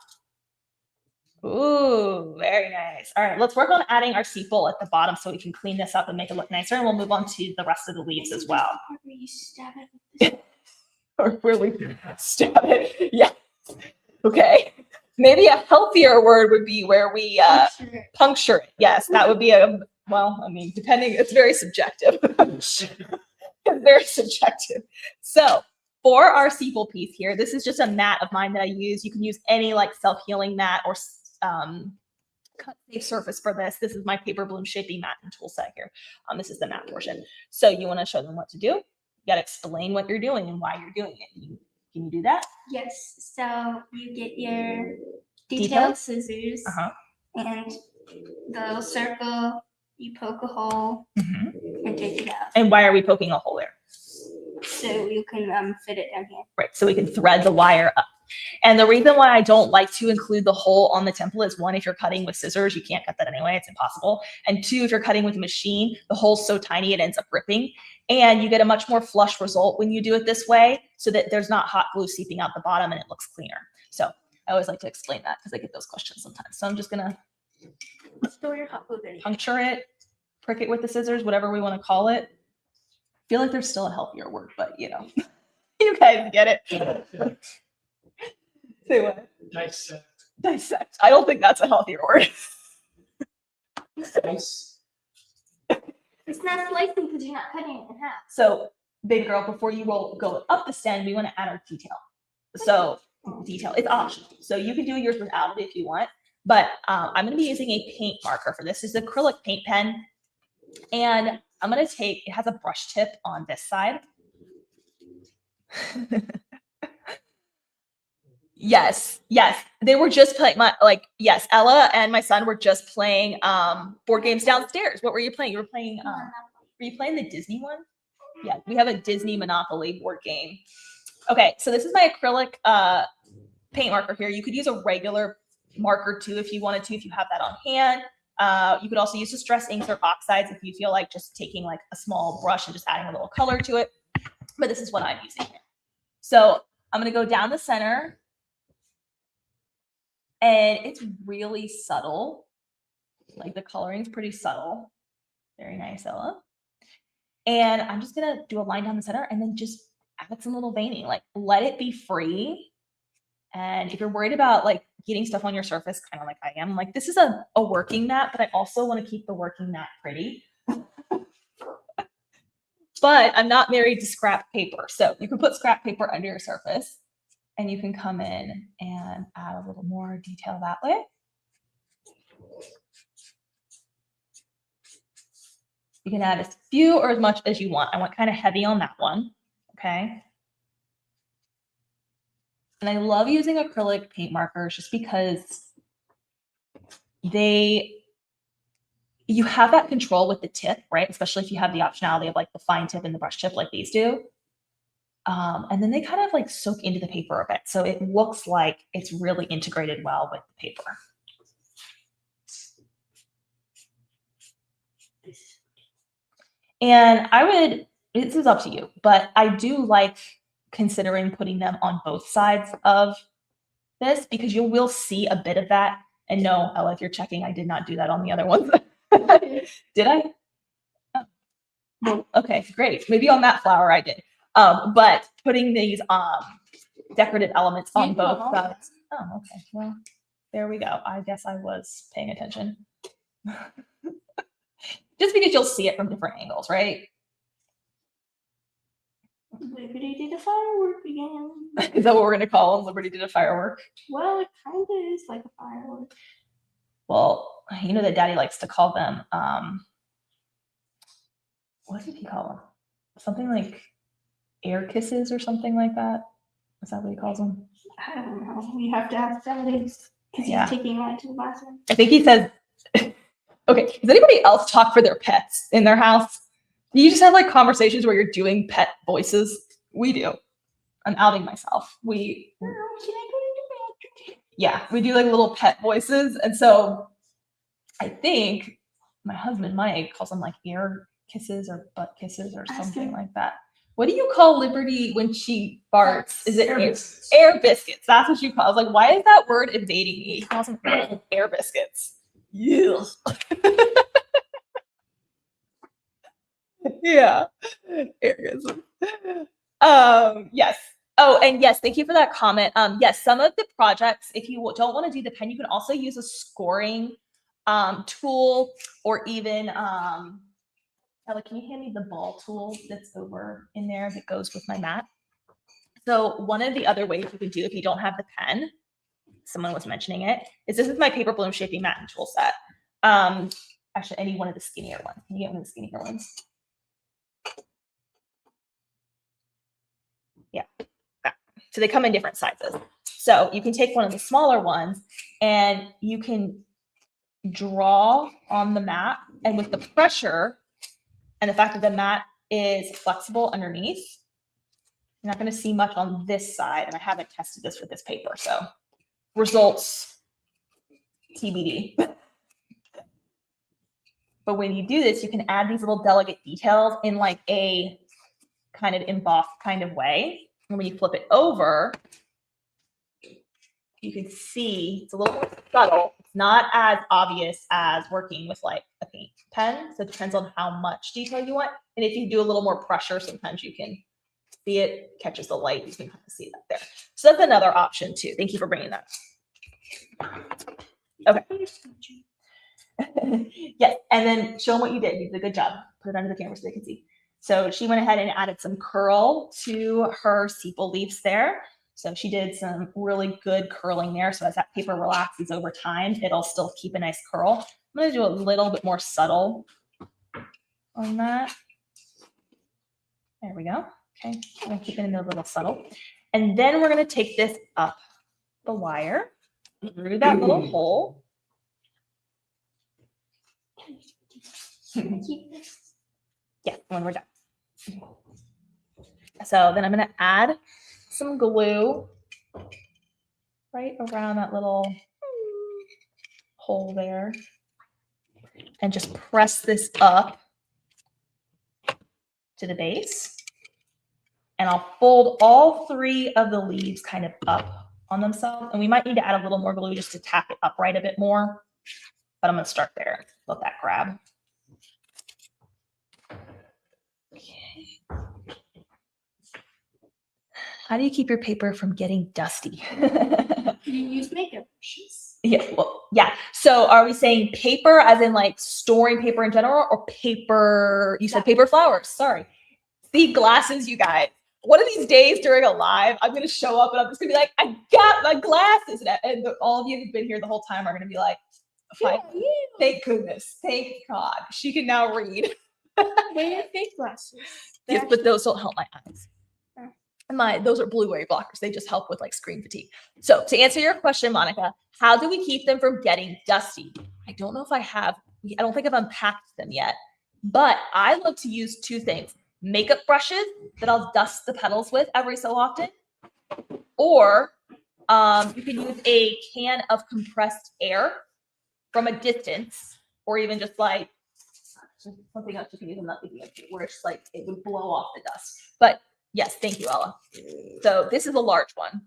Ooh, very nice. All right, let's work on adding our sepal at the bottom so we can clean this up and make it look nicer, and we'll move on to the rest of the leaves as well. Where you stab it with this. Or really stab it. Yeah. Okay. Maybe a healthier word would be where we puncture it. Yes, that would be well, I mean, depending, it's very subjective. It's very subjective. So for our sepal piece here, this is just a mat of mine that I use. You can use any like self-healing mat or cut safe surface for this. This is my paper bloom shaping mat and tool set here. This is the mat portion. So you want to show them what to do. You got to explain what you're doing and why you're doing it. Can you do that? Yes. So you get your Detail? detailed scissors Uh-huh. and the little circle. You poke a hole and take it out, And why are we poking a hole there? so you can fit it down here. Right, so we can thread the wire up. And the reason why I don't like to include the hole on the temple is, one, if you're cutting with scissors, you can't cut that anyway, it's impossible. And two, if you're cutting with a machine, the hole's so tiny it ends up ripping. And you get a much more flush result when you do it this way, so that there's not hot glue seeping out the bottom and it looks cleaner. So I always like to explain that because I get those questions sometimes. So I'm just gonna Store your hot glue video. puncture it, prick it with the scissors, whatever we want to call it. I feel like there's still a healthier word, but you know, you guys get it. Say what? Dissect. Dissect. I don't think that's a healthier word. Dice. It's not slicing because you're not cutting it in half. So, baby girl, before you will go up the stem, we want to add our detail. So, detail, it's optional. So you can do yours without it if you want, but I'm going to be using a paint marker for this. This is an acrylic paint pen. And I'm going to take, it has a brush tip on this side. Yes, yes. They were just playing yes, Ella and my son were just playing board games downstairs. What were you playing? You were playing were you playing the Disney one? Yeah, we have a Disney Monopoly board game. Okay, so this is my acrylic paint marker here. You could use a regular marker too if you wanted to, if you have that on hand. You could also use distress inks or oxides if you feel like just taking like a small brush and just adding a little color to it. But this is what I'm using here. So I'm going to go down the center. And it's really subtle. Like the coloring's pretty subtle. Very nice, Ella. And I'm just gonna do a line down the center and then just add some little veining, like let it be free. And if you're worried about like getting stuff on your surface, kind of like I am, like this is a working mat, but I also want to keep the working mat pretty. But I'm not married to scrap paper. So you can put scrap paper under your surface and you can come in and add a little more detail that way. You can add as few or as much as you want. I went kind of heavy on that one, okay? And I love using acrylic paint markers just because you have that control with the tip, right? Especially if you have the optionality of like the fine tip and the brush tip like these do. And then they kind of like soak into the paper a bit. So it looks like it's really integrated well with the paper. And this is up to you, but I do like considering putting them on both sides of this because you will see a bit of that. And no, Ella, if you're checking, I did not do that on the other ones. Did I? Oh. Well, okay, great. Maybe on that flower I did. But putting these decorative elements on both sides. Oh, okay. Well, there we go. I guess I was paying attention. Just because you'll see it from different angles, right? Liberty did a firework again. Is that what we're going to call them? Liberty did a firework? Well, it kind of is like a firework. Well, you know that Daddy likes to call them, what did he call them? Something like air kisses or something like that. Is that what he calls them? I don't know. We have to ask Daddy because Yeah. he's taking mine to the bathroom. I think he says, okay, does anybody else talk for their pets in their house? You just have like conversations where you're doing pet voices. We do. I'm outing myself. Oh, can I go to the bathroom? Yeah, we do like little pet voices. And so I think my husband, Mike, calls them like ear kisses or butt kisses or something like that. What do you call Liberty when she farts? Is it Air biscuits. Air biscuits? That's what you call it. I was like, why is that word invading me? He calls them air biscuits. Yeah. Yeah. Yes. Oh, and yes, thank you for that comment. Yes, some of the projects, if you don't want to do the pen, you can also use a scoring tool or even Ella, can you hand me the ball tool that's over in there that goes with my mat? So one of the other ways you can do if you don't have the pen, someone was mentioning it, is this is my paper balloon shaping mat and tool set. Actually, I need one of the skinnier ones. Can you get one of the skinnier ones? Yeah. So they come in different sizes. So you can take one of the smaller ones and you can draw on the mat, and with the pressure and the fact that the mat is flexible underneath, you're not going to see much on this side. And I haven't tested this with this paper, so results TBD. But when you do this, you can add these little delicate details in like a kind of embossed kind of way. And when you flip it over, you can see it's a little more subtle. It's not as obvious as working with like a paint pen. So it depends on how much detail you want. And if you do a little more pressure, sometimes you can see it catches the light. You can kind of see that there. So that's another option too. Thank you for bringing that up. Okay. Yes, and then show them what you did. You did a good job. Put it under the camera so they can see. So she went ahead and added some curl to her sepal leaves there. So she did some really good curling there. So as that paper relaxes over time, it'll still keep a nice curl. I'm going to do a little bit more subtle on that. There we go. Okay, I'm going to keep it in a little subtle. And then we're going to take this up the wire through that little hole. Yeah, when we're done. So then I'm going to add some glue right around that little hole there and just press this up to the base. And I'll fold all three of the leaves kind of up on themselves. And we might need to add a little more glue just to tap it upright a bit more. But I'm going to start there. Let that grab. Okay. How do you keep your paper from getting dusty? You use makeup brushes. Yeah, well, yeah. So are we saying paper as in like storing paper in general, or paper? You said paper flowers. Sorry. See, glasses, you guys. One of these days during a live, I'm going to show up and I'm just going to be like, I got my glasses. And all of you who've been here the whole time are going to be like, fine. Thank goodness. Thank God. She can now read. Wear your fake glasses. Yes, but those don't help my eyes. Those are blue-ray blockers. They just help with like screen fatigue. So to answer your question, Monica, how do we keep them from getting dusty? I don't know if I have. I don't think I've unpacked them yet, but I love to use two things: makeup brushes that I'll dust the petals with every so often, or you can use a can of compressed air from a distance, or even just like something else you can use. I'm not thinking of it, where it's like it would blow off the dust. But yes, thank you, Ella. So this is a large one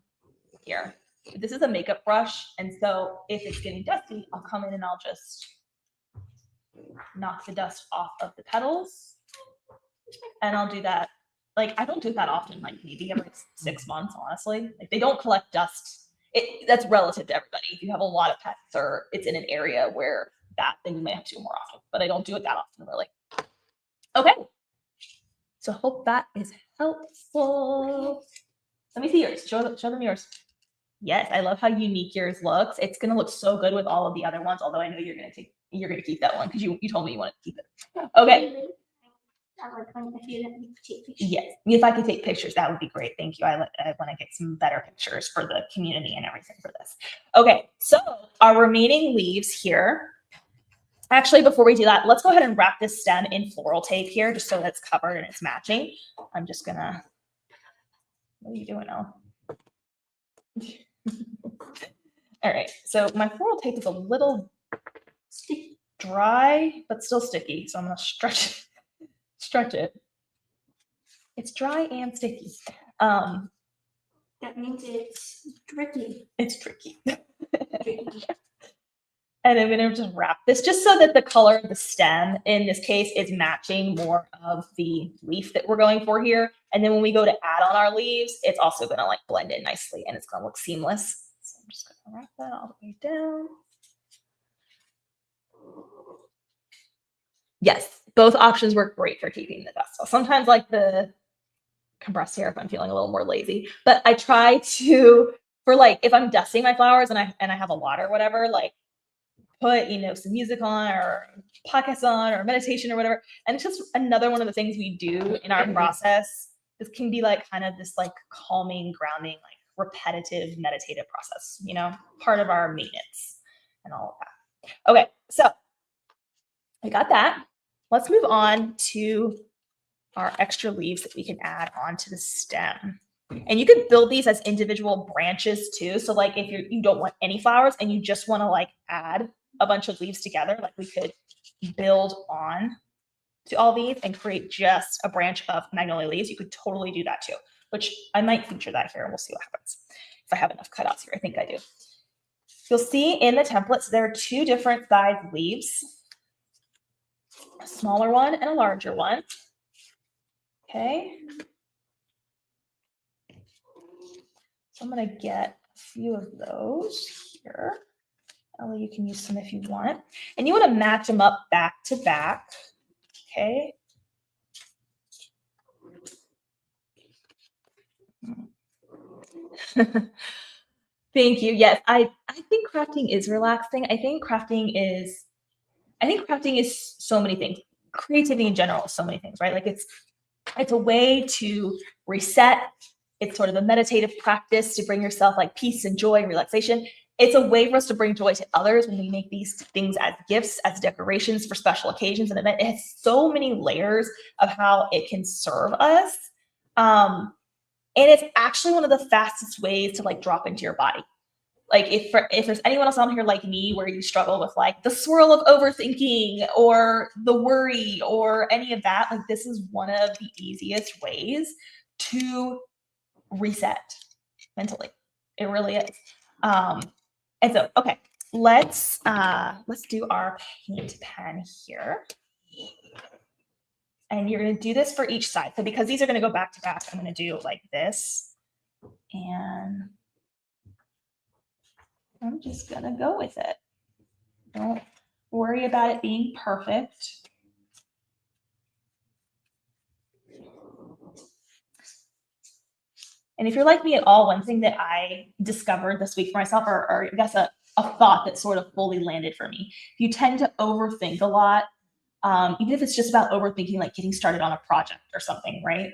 here. This is a makeup brush, and so if it's getting dusty, I'll come in and I'll just knock the dust off of the petals, and I'll do that. Like, I don't do that often, like maybe every 6 months, honestly. Like, they don't collect dust. That's relative to everybody. If you have a lot of pets or it's in an area where that, then you may have to do more often, but I don't do it that often, really. Okay. So hope that is helpful. Let me see yours. Show them yours. Yes, I love how unique yours looks. It's gonna look so good with all of the other ones, although I know you're gonna keep that one because you told me you wanted to keep it. Okay. I like when if you let me take pictures. Yes, if I could take pictures, that would be great. Thank you. I want to get some better pictures for the community and everything for this. Okay, so our remaining leaves here. Actually, before we do that, let's go ahead and wrap this stem in floral tape here, just so that's covered and it's matching. I'm just gonna. What are you doing now? All right, so my floral tape is a little dry, but still sticky. So I'm gonna stretch it. It's dry and sticky. That means it's tricky. It's tricky. And I'm gonna just wrap this just so that the color of the stem in this case is matching more of the leaf that we're going for here. And then when we go to add on our leaves, it's also gonna like blend in nicely and it's gonna look seamless. So I'm just gonna wrap that all the way down. Yes, both options work great for keeping the dust. So sometimes like the compressed air if I'm feeling a little more lazy, but I try to, for like if I'm dusting my flowers and I have a lot or whatever, like put, some music on or podcasts on or meditation or whatever. And it's just another one of the things we do in our process. This can be like kind of this like calming, grounding, like repetitive, meditative process, part of our maintenance and all of that. Okay, so I got that. Let's move on to our extra leaves that we can add onto the stem. And you could build these as individual branches too. So like if you don't want any flowers and you just want to like add a bunch of leaves together, like we could build on to all these and create just a branch of magnolia leaves. You could totally do that too, which I might feature that here and we'll see what happens. If I have enough cutouts here, I think I do. You'll see in the templates, there are two different size leaves, a smaller one and a larger one. Okay. So I'm going to get a few of those here. Ellie, you can use some if you want. And you want to match them up back to back. Okay. Thank you. Yes, I think crafting is relaxing. I think crafting is so many things. Creativity in general is so many things, right? Like it's a way to reset. It's sort of a meditative practice to bring yourself like peace and joy and relaxation. It's a way for us to bring joy to others when we make these things as gifts, as decorations for special occasions and events. It has so many layers of how it can serve us. And it's actually one of the fastest ways to like drop into your body. Like if there's anyone else on here like me where you struggle with like the swirl of overthinking or the worry or any of that, like this is one of the easiest ways to reset mentally. It really is. And so, okay, let's do our paint pen here. And you're going to do this for each side. So because these are going to go back to back, I'm going to do like this. And I'm just going to go with it. Don't worry about it being perfect. And if you're like me at all, one thing that I discovered this week for myself, or I guess a thought that sort of fully landed for me, you tend to overthink a lot, even if it's just about overthinking, like getting started on a project or something, right?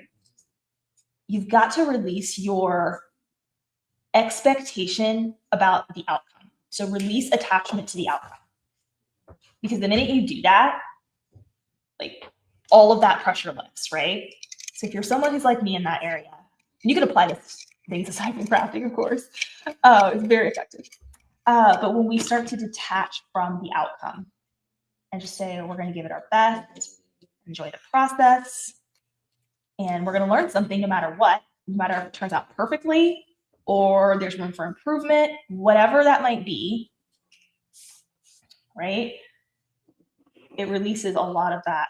You've got to release your expectation about the outcome. So release attachment to the outcome. Because the minute you do that, like all of that pressure lifts, right? So if you're someone who's like me in that area, and you can apply this things aside from crafting, of course, it's very effective. But when we start to detach from the outcome and just say, we're going to give it our best, enjoy the process, and we're going to learn something no matter what, no matter if it turns out perfectly or there's room for improvement, whatever that might be, right? It releases a lot of that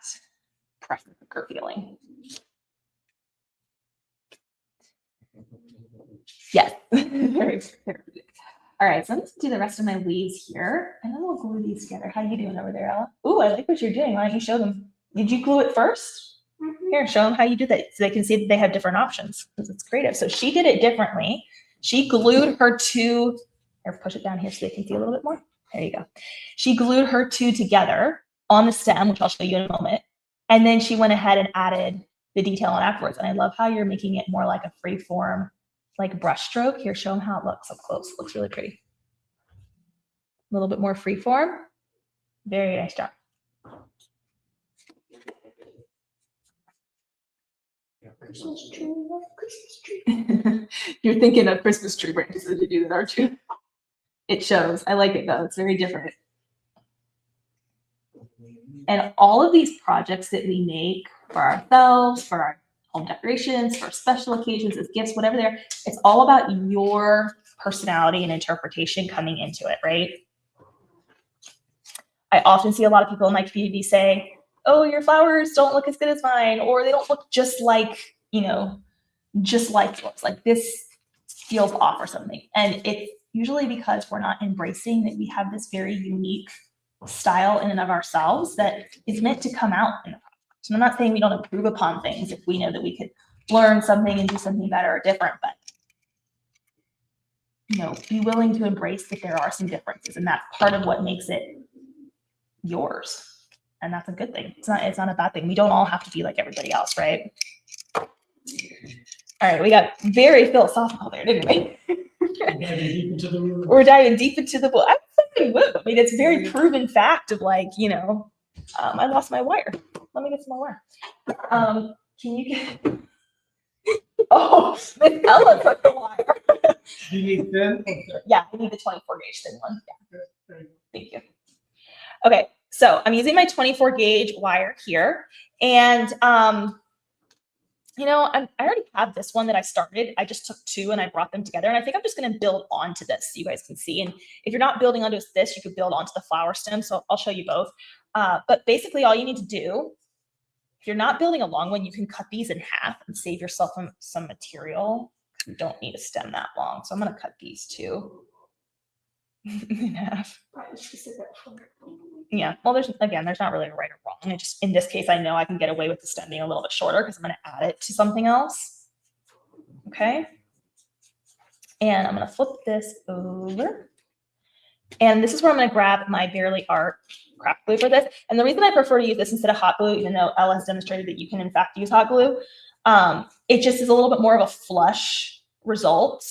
pressure cooker feeling. Yes, very, very. All right, so I'm going to do the rest of my leaves here, and then we'll glue these together. How are you doing over there, Ella? Ooh, I like what you're doing. Why don't you show them? Did you glue it first? Mm-hmm. Here, show them how you do that so they can see that they have different options because it's creative. So she did it differently. She glued her two, or push it down here so they can see a little bit more. There you go. She glued her two together on the stem, which I'll show you in a moment. And then she went ahead and added the detail on afterwards. And I love how you're making it more like a free form, like brush stroke. Here, show them how it looks up close. It looks really pretty. A little bit more free form. Very nice job. Christmas tree, Christmas tree. You're thinking of Christmas tree branches as you do that, aren't you? It shows. I like it though. It's very different. And all of these projects that we make for ourselves, for our home decorations, for special occasions, as gifts, whatever they're, it's all about your personality and interpretation coming into it, right? I often see a lot of people in my community say, oh, your flowers don't look as good as mine, or they don't look just like, you know, just like yours. Like this feels off or something. And it's usually because we're not embracing that we have this very unique style in and of ourselves that is meant to come out in the project. So I'm not saying we don't improve upon things if we know that we could learn something and do something better or different, but you know, be willing to embrace that there are some differences, and that's part of what makes it yours. And that's a good thing. It's not a bad thing. We don't all have to be like everybody else, right? All right, we got very philosophical there, didn't we? We're diving deep into the wood. I mean, it's a very proven fact of like, you know, I lost my wire. Let me get some more wire. Can you get? Oh, Miss Ella took the wire. You need thin? Yeah, I need the 24 gauge thin one. Yeah. Thank you. Okay, so I'm using my 24 gauge wire here, and you know, I already have this one that I started. I just took two and I brought them together, and I think I'm just going to build onto this so you guys can see. And if you're not building onto this, you could build onto the flower stem. So I'll show you both. But basically, all you need to do, if you're not building a long one, you can cut these in half and save yourself some material. You don't need a stem that long, so I'm going to cut these two in half. Yeah, well, there's not really a right or wrong. I just, in this case, I know I can get away with the stem being a little bit shorter because I'm going to add it to something else. Okay. And I'm going to flip this over. And this is where I'm going to grab my Barely Art craft glue for this. And the reason I prefer to use this instead of hot glue, even though Ella has demonstrated that you can in fact use hot glue, it just is a little bit more of a flush result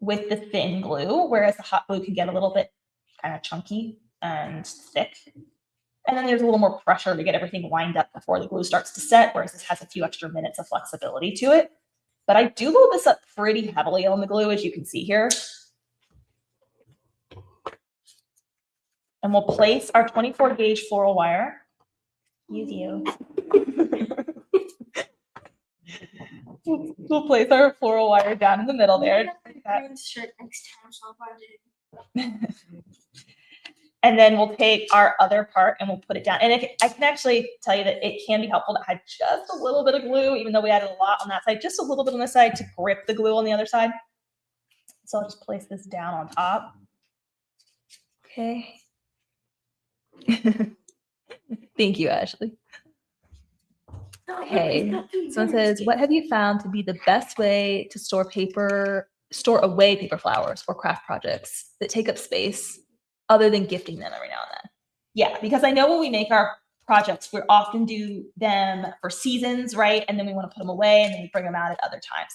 with the thin glue, whereas the hot glue can get a little bit kind of chunky and thick. And then there's a little more pressure to get everything lined up before the glue starts to set, whereas this has a few extra minutes of flexibility to it. But I do load this up pretty heavily on the glue, as you can see here. And we'll place our 24 gauge floral wire. Use you. We'll place our floral wire down in the middle there. wearing this shirt next time, so I'll find it. And then we'll take our other part and we'll put it down. And I can actually tell you that it can be helpful to add just a little bit of glue, even though we added a lot on that side, just a little bit on the side to grip the glue on the other side. So I'll just place this down on top. Okay. Thank you, Ashley. Okay. So it says, what have you found to be the best way to store away paper flowers or craft projects that take up space other than gifting them every now and then? Yeah, because I know when we make our projects, we often do them for seasons, right? And then we want to put them away and then we bring them out at other times.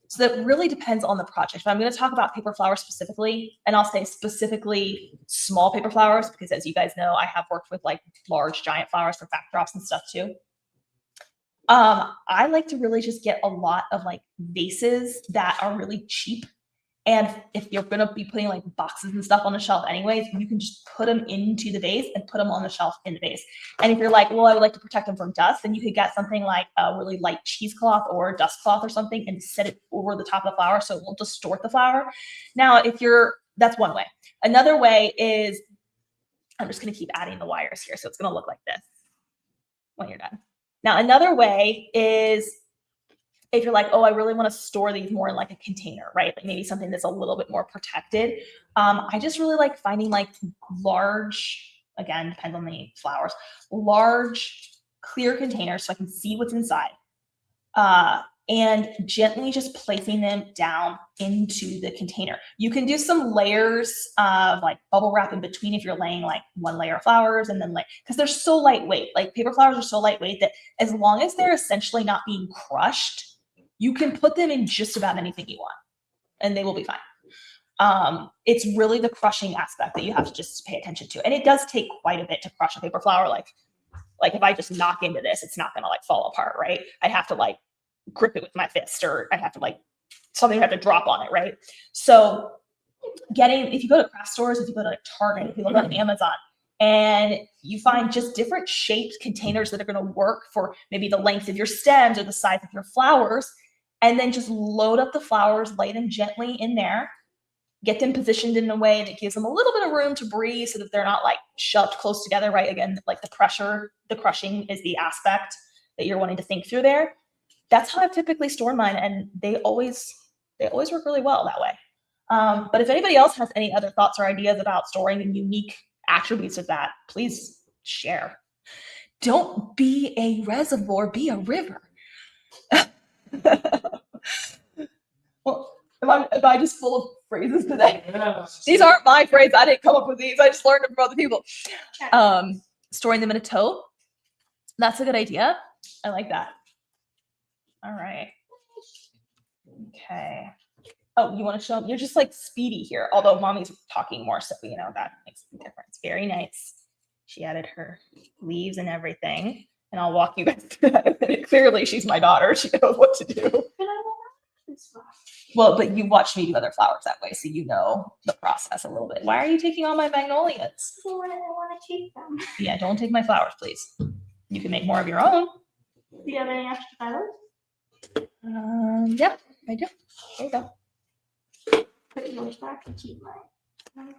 So that really depends on the project. But I'm going to talk about paper flowers specifically, and I'll say specifically small paper flowers, because as you guys know, I have worked with like large giant flowers for backdrops and stuff too. I like to really just get a lot of like vases that are really cheap. And if you're going to be putting like boxes and stuff on the shelf anyways, you can just put them into the vase and put them on the shelf in the vase. And if you're like, well, I would like to protect them from dust, then you could get something like a really light cheesecloth or dust cloth or something and set it over the top of the flower so it won't distort the flower. Now, that's one way. Another way is, I'm just going to keep adding the wires here. So it's going to look like this when you're done. Now, another way is, if you're like, oh, I really want to store these more in like a container, right? Like maybe something that's a little bit more protected. I just really like finding like large, again, depends on the flowers, large clear containers so I can see what's inside. And gently just placing them down into the container. You can do some layers of like bubble wrap in between if you're laying like one layer of flowers and then because they're so lightweight. Like paper flowers are so lightweight that as long as they're essentially not being crushed, you can put them in just about anything you want and they will be fine. It's really the crushing aspect that you have to just pay attention to. And it does take quite a bit to crush a paper flower. Like if I just knock into this, it's not going to like fall apart, right? I'd have to like grip it with my fist, or I'd have to like, something would have to drop on it, right? So if you go to craft stores, if you go to like Target, if you look on Amazon, and you find just different shaped containers that are going to work for maybe the length of your stems or the size of your flowers, and then just load up the flowers, lay them gently in there, get them positioned in a way that gives them a little bit of room to breathe so that they're not like shoved close together, right? Again, like the crushing is the aspect that you're wanting to think through there. That's how I typically store mine, and they always work really well that way. But if anybody else has any other thoughts or ideas about storing the unique attributes of that, please share. Don't be a reservoir, be a river. Well, am I just full of phrases today? Yeah. These aren't my phrases. I didn't come up with these. I just learned them from other people. Storing them in a tote. That's a good idea. I like that. All right. Okay. Oh, you want to show them? You're just like speedy here. Although mommy's talking more, so you know that makes a difference. Very nice. She added her leaves and everything, and I'll walk you guys through that. Clearly, she's my daughter. She knows what to do. Well, but you watched me do other flowers that way, so you know the process a little bit. Why are you taking all my magnolias? I want to take them. Yeah, don't take my flowers, please. You can make more of your own. Do you have any extra petals? Yep, I do. There you go. Put yours back and keep mine.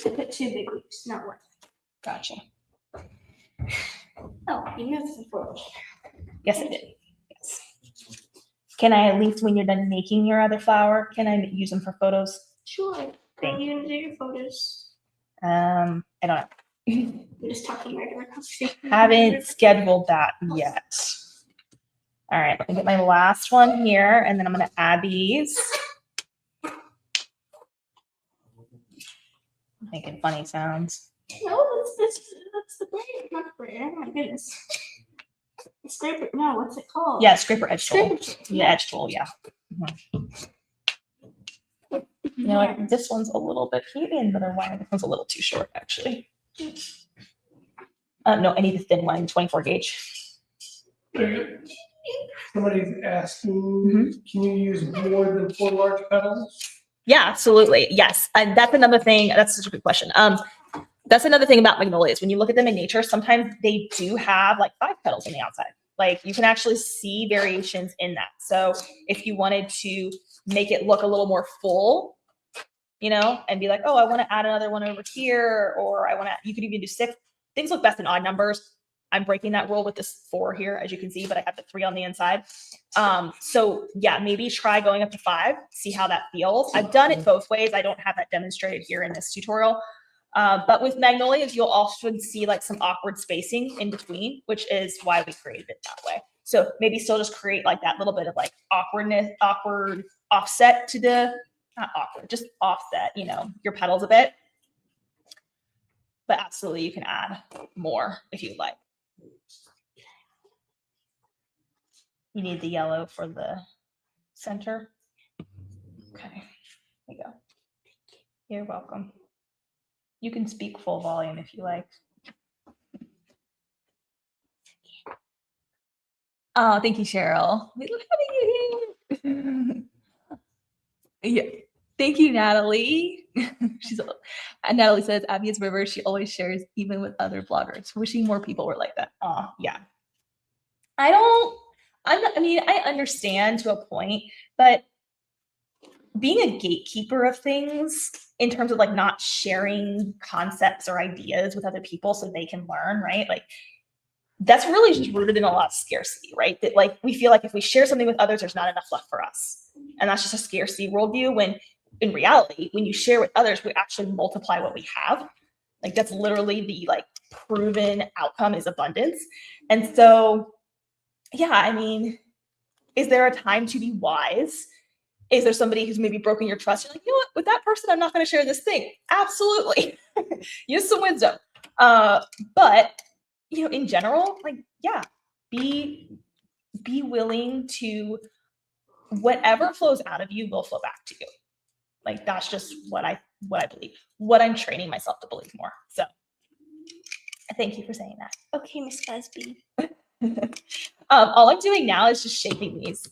I put 2 big leaves, not one. Gotcha. Oh, you moved the floor. Yes, I did. Yes. Can I at least, when you're done making your other flower, can I use them for photos? Sure. Are you gonna do your photos? I don't know. We're just talking regular conversation. Haven't scheduled that yet. All right, let me get my last one here, and then I'm going to add these. Making funny sounds. No, that's the braid, not the braid. Oh my goodness. Scraper. No, what's it called? Yeah, scraper edge tool. Scraper. Yeah, edge tool. Yeah. You know, like this one's a little bit heavy, but this one's a little too short, actually. No, I need the thin one, 24 gauge. Somebody's asking, can you use more than 4 large petals? Yeah, absolutely. Yes. And that's another thing. That's such a good question. That's another thing about magnolias. When you look at them in nature, sometimes they do have like 5 petals on the outside. Like you can actually see variations in that. So if you wanted to make it look a little more full, you know, and be like, oh, I want to add another one over here, or I want to, you could even do 6. Things look best in odd numbers. I'm breaking that rule with this 4 here, as you can see, but I have the 3 on the inside. So yeah, maybe try going up to 5, see how that feels. I've done it both ways. I don't have that demonstrated here in this tutorial. But with magnolias, you'll often see like some awkward spacing in between, which is why we created it that way. So maybe still just create like that little bit of like awkward offset to the, not awkward, just offset, you know, your petals a bit. But absolutely you can add more if you'd like. You need the yellow for the center. Okay, there you go. You're welcome. You can speak full volume if you like. Oh, thank you, Cheryl. We love having you here. Yeah. Thank you, Natalie. Natalie says, Abbi is river. She always shares, even with other bloggers. Wishing more people were like that. Oh, yeah. I mean, I understand to a point, but being a gatekeeper of things in terms of like not sharing concepts or ideas with other people so they can learn, right? Like that's really just rooted in a lot of scarcity, right? That like we feel like if we share something with others, there's not enough left for us. And that's just a scarcity worldview, when in reality, when you share with others, we actually multiply what we have. Like that's literally the like proven outcome is abundance. And so, yeah, I mean, is there a time to be wise? Is there somebody who's maybe broken your trust? You're like, you know what, with that person, I'm not going to share this thing. Absolutely. Use some wisdom. But, you know, in general, like, yeah, be willing to, whatever flows out of you will flow back to you. Like, that's just what I believe, what I'm training myself to believe more. So thank you for saying that. Okay, Miss Busby. All I'm doing now is just shaping these.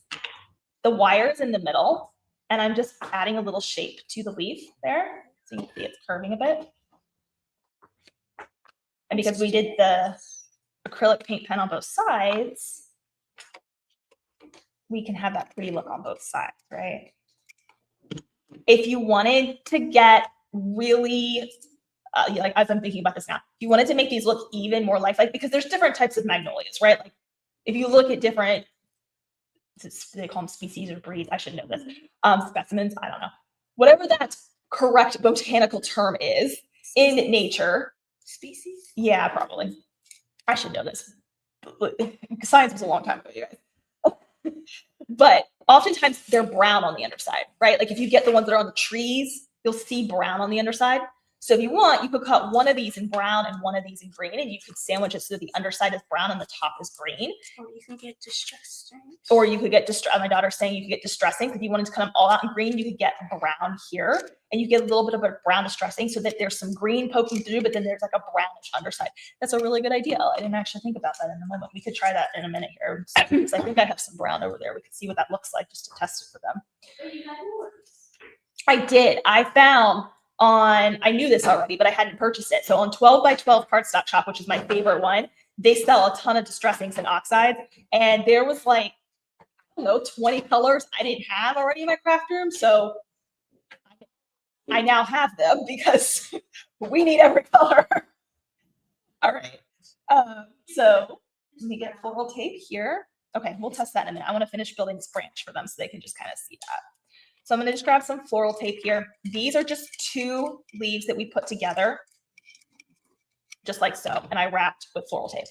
The wire is in the middle, and I'm just adding a little shape to the leaf there. So you can see it's curving a bit. And because we did the acrylic paint pen on both sides, we can have that pretty look on both sides, right? If you wanted to get really, like as I'm thinking about this now, if you wanted to make these look even more lifelike, because there's different types of magnolias, right? Like if you look at different, they call them species or breeds, I should know this, specimens, I don't know. Whatever that correct botanical term is in nature. Species? Yeah, probably. I should know this. Science was a long time ago, you guys. But oftentimes they're brown on the underside, right? Like if you get the ones that are on the trees, you'll see brown on the underside. So if you want, you could cut one of these in brown and one of these in green, and you could sandwich it so the underside is brown and the top is green. Or you can get distressing. Or you could get my daughter's saying you could get distressing. If you wanted to cut them all out in green, you could get brown here, and you get a little bit of a brown distressing so that there's some green poking through, but then there's like a brownish underside. That's a really good idea. I didn't actually think about that in the moment. We could try that in a minute here. Because I think I have some brown over there. We could see what that looks like just to test it for them. I did. I found I knew this already, but I hadn't purchased it. So on 12 by 12 cardstock shop, which is my favorite one, they sell a ton of distressings and oxides. And there was like, I don't know, 20 colors I didn't have already in my craft room. So I now have them because we need every color. All right. So let me get floral tape here. Okay, we'll test that in a minute. I want to finish building this branch for them so they can just kind of see that. So I'm going to just grab some floral tape here. These are just 2 leaves that we put together, just like so. And I wrapped with floral tape.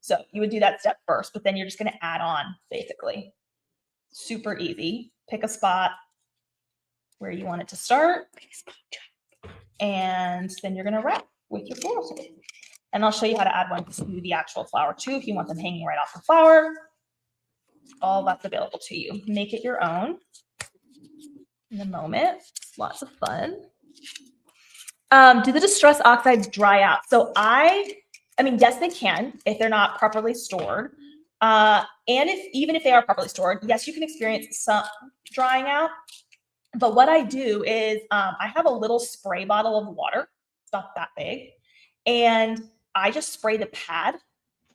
So you would do that step first, but then you're just going to add on basically. Super easy. Pick a spot where you want it to start. And then you're going to wrap with your floral tape. And I'll show you how to add one to the actual flower too, if you want them hanging right off the flower. All that's available to you. Make it your own. In a moment, it's lots of fun. Do the distress oxides dry out? So I mean, yes, they can if they're not properly stored. And even if they are properly stored, yes, you can experience some drying out. But what I do is I have a little spray bottle of water. It's not that big. And I just spray the pad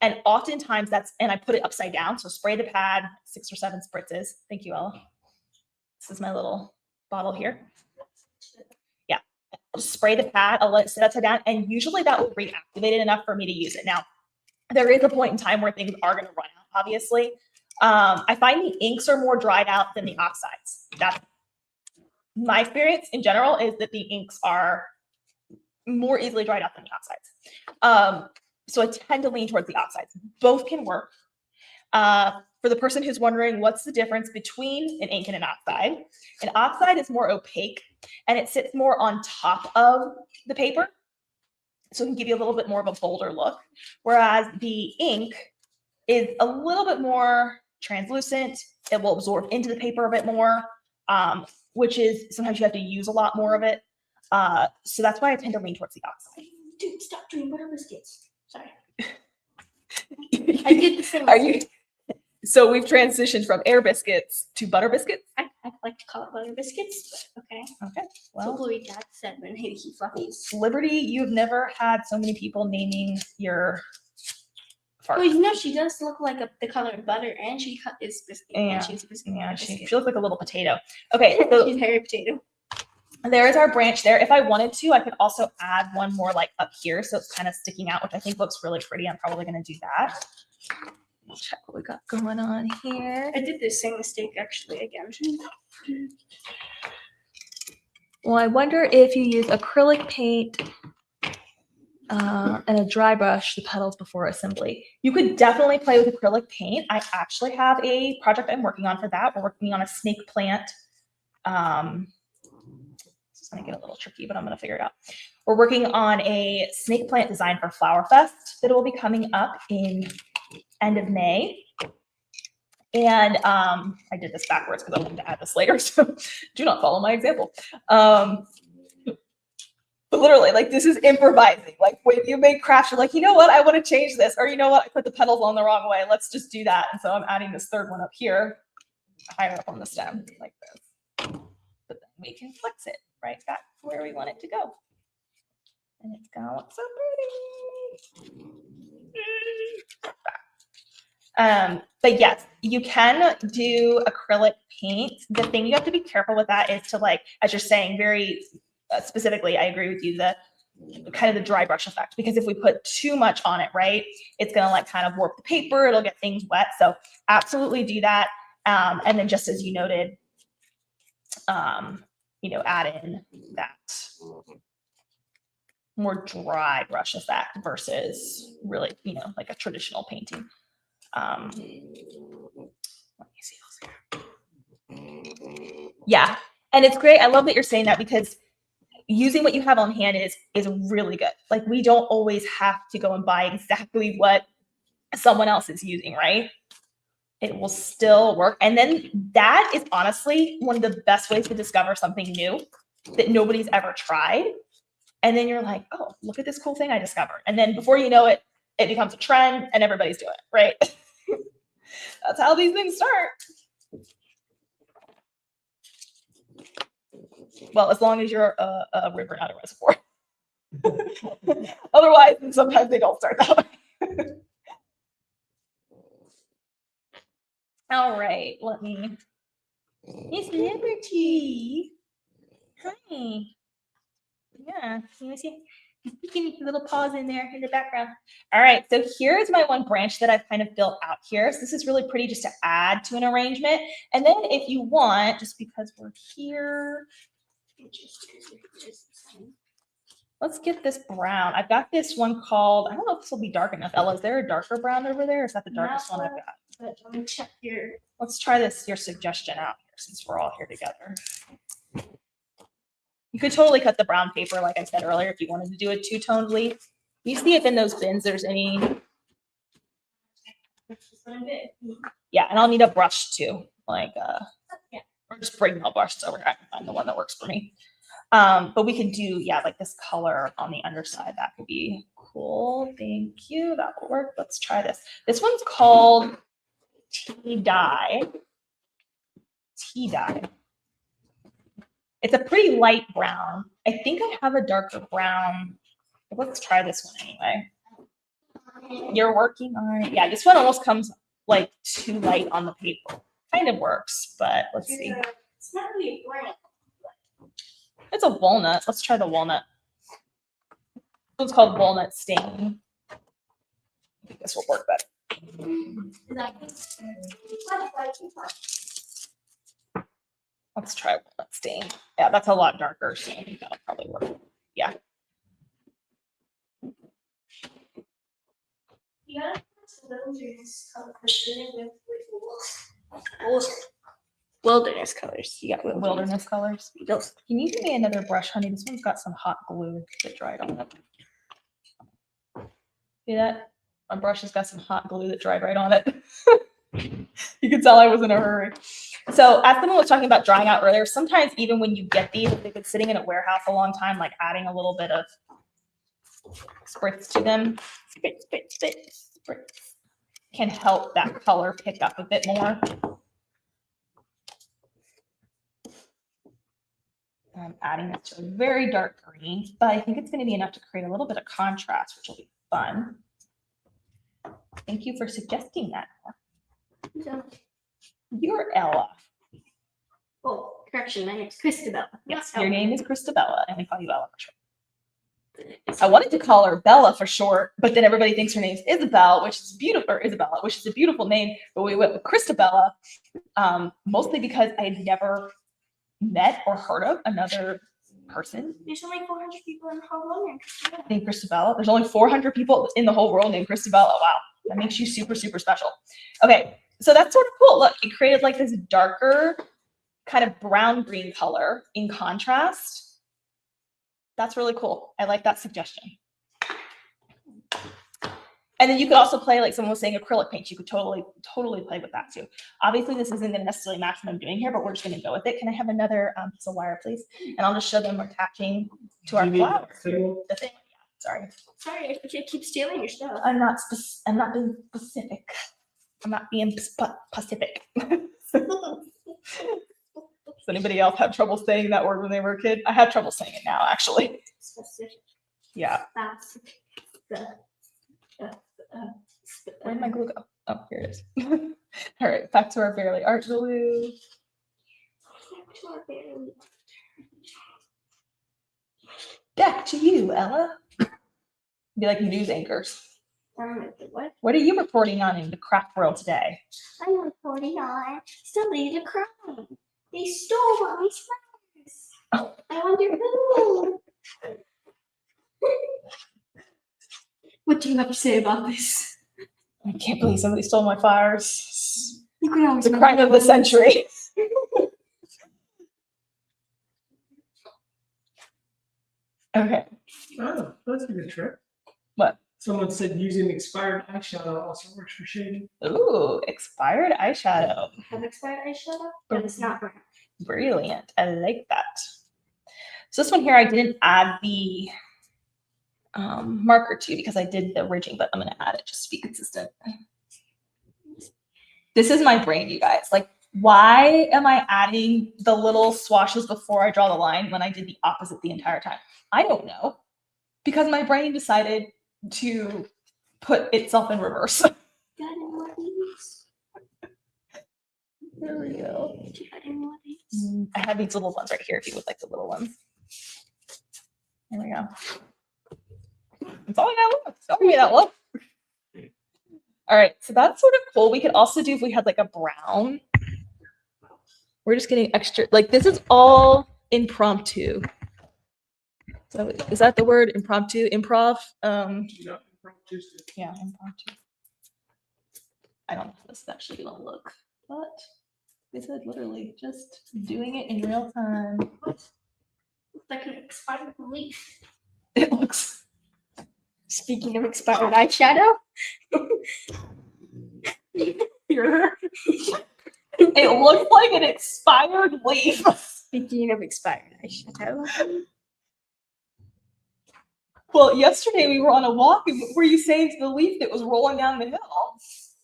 And oftentimes and I put it upside down. So spray the pad, 6 or 7 spritzes. Thank you, Ella. This is my little bottle here. Yeah. I'll just spray the pad. I'll let it sit upside down. And usually that will reactivate it enough for me to use it. Now, there is a point in time where things are going to run out, obviously. I find the inks are more dried out than the oxides. That's my experience in general, is that the inks are more easily dried out than the oxides. So I tend to lean towards the oxides. Both can work. For the person who's wondering what's the difference between an ink and an oxide is more opaque and it sits more on top of the paper. So it can give you a little bit more of a bolder look. Whereas the ink is a little bit more translucent. It will absorb into the paper a bit more, which is sometimes you have to use a lot more of it. So that's why I tend to lean towards the oxide. Dude, stop doing butter biscuits. Sorry. I did the same. Are you? So we've transitioned from air biscuits to butter biscuits. I like to call it butter biscuits, but okay. Okay. Well, Well, Dad said when he fluffies. Liberty, you've never had so many people naming your fart. Well, you know, she does look like the color of butter, and she is biscuit. Yeah. And she's a biscuit. Yeah, biscuit. she looks like a little potato. Okay, so She's hairy potato. there is our branch there. If I wanted to, I could also add one more like up here, so it's kind of sticking out, which I think looks really pretty. I'm probably going to do that. Check what we got going on here. I did the same mistake actually again. Well, I wonder if you use acrylic paint and a dry brush, the petals before assembly. You could definitely play with acrylic paint. I actually have a project I'm working on for that. We're working on a snake plant. It's going to get a little tricky, but I'm going to figure it out. We're working on a snake plant design for Flower Fest that will be coming up in end of May. And I did this backwards because I wanted to add this later, so do not follow my example. But literally, like, this is improvising. Like, when you make crafts, you're like, you know what, I want to change this, or you know what, I put the petals on the wrong way. Let's just do that. And so I'm adding this third one up here, higher up on the stem, like this. But then we can flex it right back where we want it to go. And it's gonna look so pretty. But yes, you can do acrylic paint. The thing you have to be careful with that is to, like, as you're saying, very specifically, I agree with you, the kind of the dry brush effect, because if we put too much on it, right, it's going to like kind of warp the paper. It'll get things wet. So absolutely do that. And then just as you noted, you know, add in that more dry brush effect versus really, you know, like a traditional painting. Let me see those here. Yeah, and it's great. I love that you're saying that, because using what you have on hand is really good. Like, we don't always have to go and buy exactly what someone else is using, right? It will still work. And then that is honestly one of the best ways to discover something new that nobody's ever tried. And then you're like, oh, look at this cool thing I discovered. And then before you know it, it becomes a trend and everybody's doing it, right? That's how these things start. Well, as long as you're a river, not a reservoir. Otherwise, sometimes they don't start that way. All right, let me. Miss Liberty. Hi. Yeah, you see, you can put little paws in there in the background. All right, so here's my one branch that I've kind of built out here. So this is really pretty just to add to an arrangement. And then if you want, just because we're here, let's get this brown. I've got this one called, I don't know if this will be dark enough. Ella, is there a darker brown over there? Or is that the darkest one I've got? But let me check here. Let's try this, your suggestion out here, since we're all here together. You could totally cut the brown paper, like I said earlier, if you wanted to do a two-toned leaf. You see if in those bins there's any. Yeah, and I'll need a brush too, like Yeah. or just bring my brushes over here. I can find the one that works for me. But we could do, yeah, like this color on the underside. That could be cool. Thank you. That will work. Let's try this. This one's called Tea Dye. Tea Dye. It's a pretty light brown. I think I have a darker brown. Let's try this one anyway. You're working on it. Yeah, this one almost comes like too light on the paper. Kind of works, but let's see. It's not really brown. It's a walnut. Let's try the walnut. It's called walnut stain. I think this will work better. Let's try walnut stain. Yeah, that's a lot darker, so I think that'll probably work. Yeah. Yeah. Wilderness colors. You got wilderness colors. Those. Can you give me another brush, honey? This one's got some hot glue that dried on it. See that? My brush has got some hot glue that dried right on it. You can tell I was in a hurry. So as someone was talking about drying out earlier, sometimes even when you get these, if they've been sitting in a warehouse a long time, like adding a little bit of spritz to them, spritz, can help that color pick up a bit more. I'm adding this to a very dark green, but I think it's going to be enough to create a little bit of contrast, which will be fun. Thank you for suggesting that. You're Ella. Oh, correction, my name's Christabella. Yes, your name is Christabella, and we call you Ella for short. I wanted to call her Bella for short, but then everybody thinks her name's Isabel, which is beautiful, or Isabella, which is a beautiful name. But we went with Christabella, mostly because I had never met or heard of another person There's only 400 people in the whole world. named Christabella. There's only 400 people in the whole world named Christabella. Wow, that makes you super, super special. Okay, so that's sort of cool. Look, it created like this darker kind of brown green color in contrast. That's really cool. I like that suggestion. And then you could also play, like someone was saying, acrylic paint. You could totally play with that too. Obviously, this isn't going to necessarily match what I'm doing here, but we're just going to go with it. Can I have another piece of wire, please? And I'll just show them attaching to our flower. The thing. Yeah, sorry. Sorry, I keep stealing your stuff. I'm not being specific. I'm not being Pacific. Does anybody else have trouble saying that word when they were a kid? I have trouble saying it now, actually. Specific. Yeah. Where did my glue go? Oh, here it is. All right, back to our Barely Art glue. Back to you, Ella. Be like news anchors. What? What are you reporting on in the craft world today? I'm reporting on somebody's a crime. They stole my flowers. Oh. I wonder who. What do you have to say about this? I can't believe somebody stole my flowers. You could always It's the crime of the century. Okay. Oh, that's a good trick. What? Someone said using expired eyeshadow also works for shading. Ooh, expired eyeshadow. Have expired eyeshadow? But it's not brown. Brilliant. I like that. So this one here, I didn't add the marker to because I did the ridging, but I'm going to add it just to be consistent. This is my brain, you guys. Like, why am I adding the little swashes before I draw the line when I did the opposite the entire time? I don't know. Because my brain decided to put itself in reverse. Got any more of these? There we go. Do you got any more of these? I have these little ones right here if you would like the little ones. There we go. That's all I got left. Don't give me that look. All right, so that's sort of cool. We could also do if we had like a brown. We're just getting extra, like this is all impromptu. So is that the word impromptu? Improv? Yeah, impromptu. I don't know how this is actually gonna look, but this is literally just doing it in real time. Looks like an expired leaf. It looks. Speaking of expired eyeshadow. It looks like an expired leaf. Speaking of expired eyeshadow. Well, yesterday we were on a walk and what were you saying to the leaf that was rolling down the hill?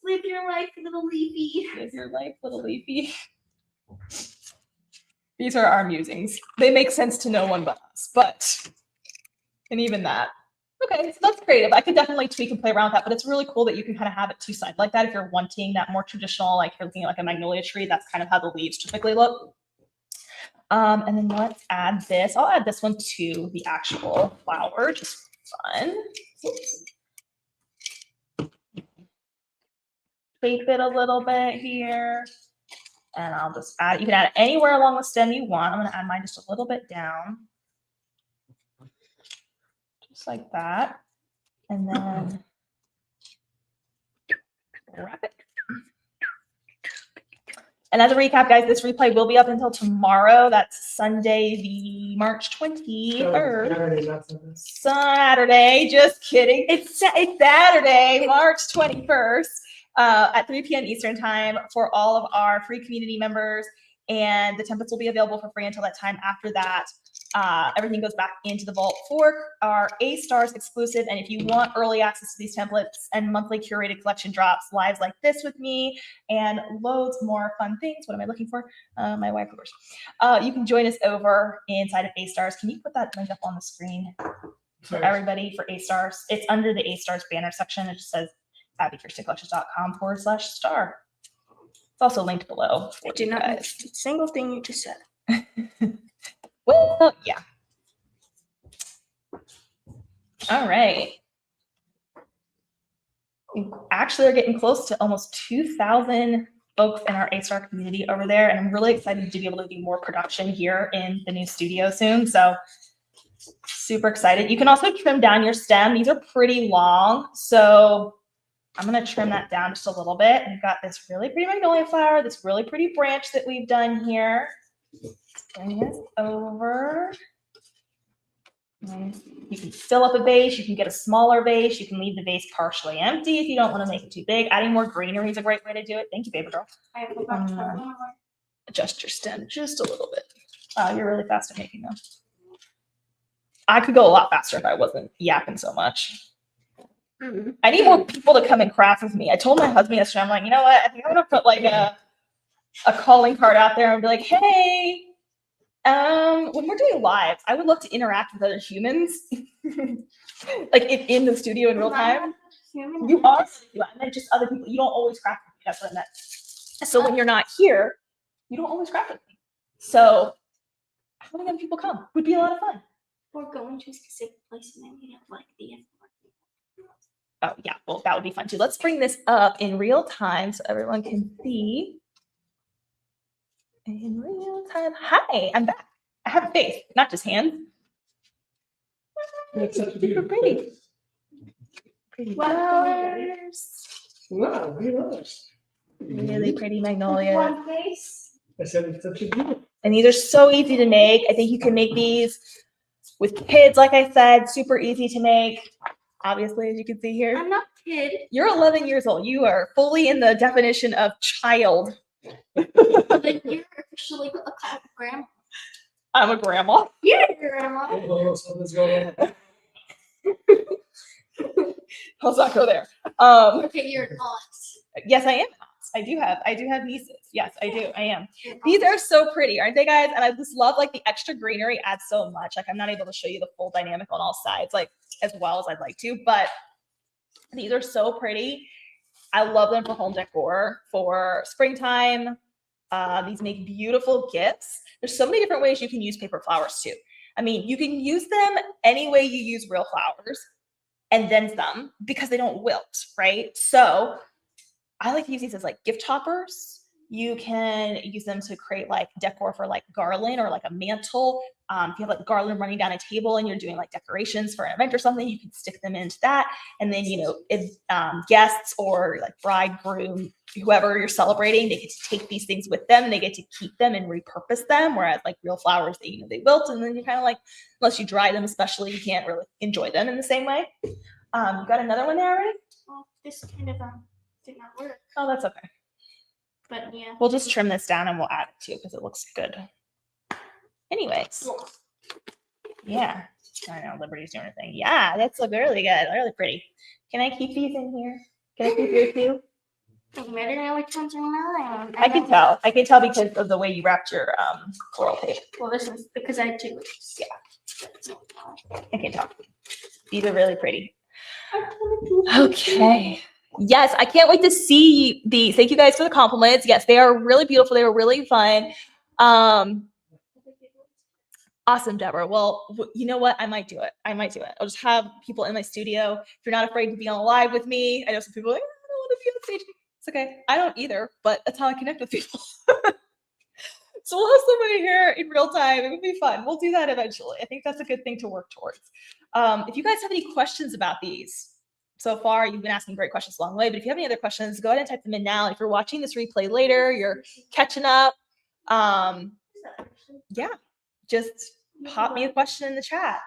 Live your life, little leafy. Live your life, little leafy. These are our musings. They make sense to no one but us, but, and even that, Okay, so that's creative. I could definitely tweak and play around with that, but it's really cool that you can kind of have it two-sided like that if you're wanting that more traditional, like you're looking at like a magnolia tree, that's kind of how the leaves typically look. And then let's add this. I'll add this one to the actual flower, just for fun. Shape it a little bit here. And I'll just add it. You can add it anywhere along the stem you want. I'm going to add mine just a little bit down. Just like that. And then wrap it. And as a recap, guys, this replay will be up until tomorrow. That's Sunday, the March 23rd. Saturday, just kidding. It's Saturday, March 21st at 3 p.m. Eastern time for all of our free community members. And the templates will be available for free until that time. After that, everything goes back into the vault for our A-Stars exclusive. And if you want early access to these templates and monthly curated collection drops, lives like this with me, and loads more fun things. What am I looking for? My wipers. You can join us over inside of A-Stars. Can you put that link up on the screen for everybody for A-Stars? It's under the A-Stars banner section. It just says abbykirstencollections.com/star. It's also linked below. I do not know a single thing you just said. Well, yeah. All right. We actually are getting close to almost 2,000 folks in our A-Star community over there, and I'm really excited to be able to do more production here in the new studio soon. So super excited. You can also trim down your stem. These are pretty long, so I'm going to trim that down just a little bit. We've got this really pretty magnolia flower, this really pretty branch that we've done here. Bring this over. And you can fill up a vase. You can get a smaller vase. You can leave the vase partially empty if you don't want to make it too big. Adding more greenery is a great way to do it. Thank you, baby girl. Adjust your stem just a little bit. Wow, you're really fast at making them. I could go a lot faster if I wasn't yapping so much. I need more people to come and craft with me. I told my husband yesterday, I'm like, you know what? I think I'm gonna put like a calling card out there and be like, hey, when we're doing lives, I would love to interact with other humans, like in the studio in real time. You are, and then just other people. You don't always craft with me. That's what I meant. So when you're not here, you don't always craft with me. So having other people come would be a lot of fun. Or going to a specific place and then we have like the Oh yeah, well that would be fun too. Let's bring this up in real time so everyone can see. In real time. Hi, I'm back. I have a face, not just hands. That's such a Super pretty. Pretty flowers. Wow, very nice. Really pretty magnolia. one face. I said it's such a beauty. And these are so easy to make. I think you can make these with kids, like I said, super easy to make. Obviously, as you can see here. I'm not a kid. You're 11 years old. You are fully in the definition of child. Like you're officially a grandma. I'm a grandma. You're a grandma. Oh, something's going on. Let's not go there. Okay, you're an aunt. Yes, I am. I do have nieces. Yes, I do. I am. These are so pretty, aren't they, guys? And I just love like the extra greenery adds so much. Like I'm not able to show you the full dynamic on all sides, like as well as I'd like to, but these are so pretty. I love them for home decor, for springtime. These make beautiful gifts. There's so many different ways you can use paper flowers too. I mean, you can use them any way you use real flowers and then some because they don't wilt, right? So I like to use these as like gift toppers. You can use them to create like decor for like garland or like a mantle. If you have like garland running down a table and you're doing like decorations for an event or something, you can stick them into that. And then, you know, if guests or like bride, groom, whoever you're celebrating, they get to take these things with them and they get to keep them and repurpose them. Whereas like real flowers, they, you know, they wilt and then you kind of like, unless you dry them, especially, you can't really enjoy them in the same way. You got another one there already? Well, this kind of did not work. Oh, that's okay. But yeah. We'll just trim this down and we'll add it too because it looks good. Anyways, yeah, I know Liberty's doing her thing. Yeah, that's look really good, really pretty. Can I keep these in here? Can I keep yours too? You better know which ones are mine. I can tell. I can tell because of the way you wrapped your floral tape. Well, this is because I had two. Yeah, I can tell. These are really pretty. Okay. Yes, I can't wait to see these. Thank you guys for the compliments. Yes, they are really beautiful. They were really fun. Awesome, Deborah. Well, you know what? I might do it. I'll just have people in my studio. If you're not afraid to be on live with me, I know some people are like, I don't want to be on stage. It's okay. I don't either, but that's how I connect with people. So we'll have somebody here in real time. It would be fun. We'll do that eventually. I think that's a good thing to work towards. If you guys have any questions about these, so far you've been asking great questions along the way, but if you have any other questions, go ahead and type them in now. If you're watching this replay later, you're catching up. Yeah, just pop me a question in the chat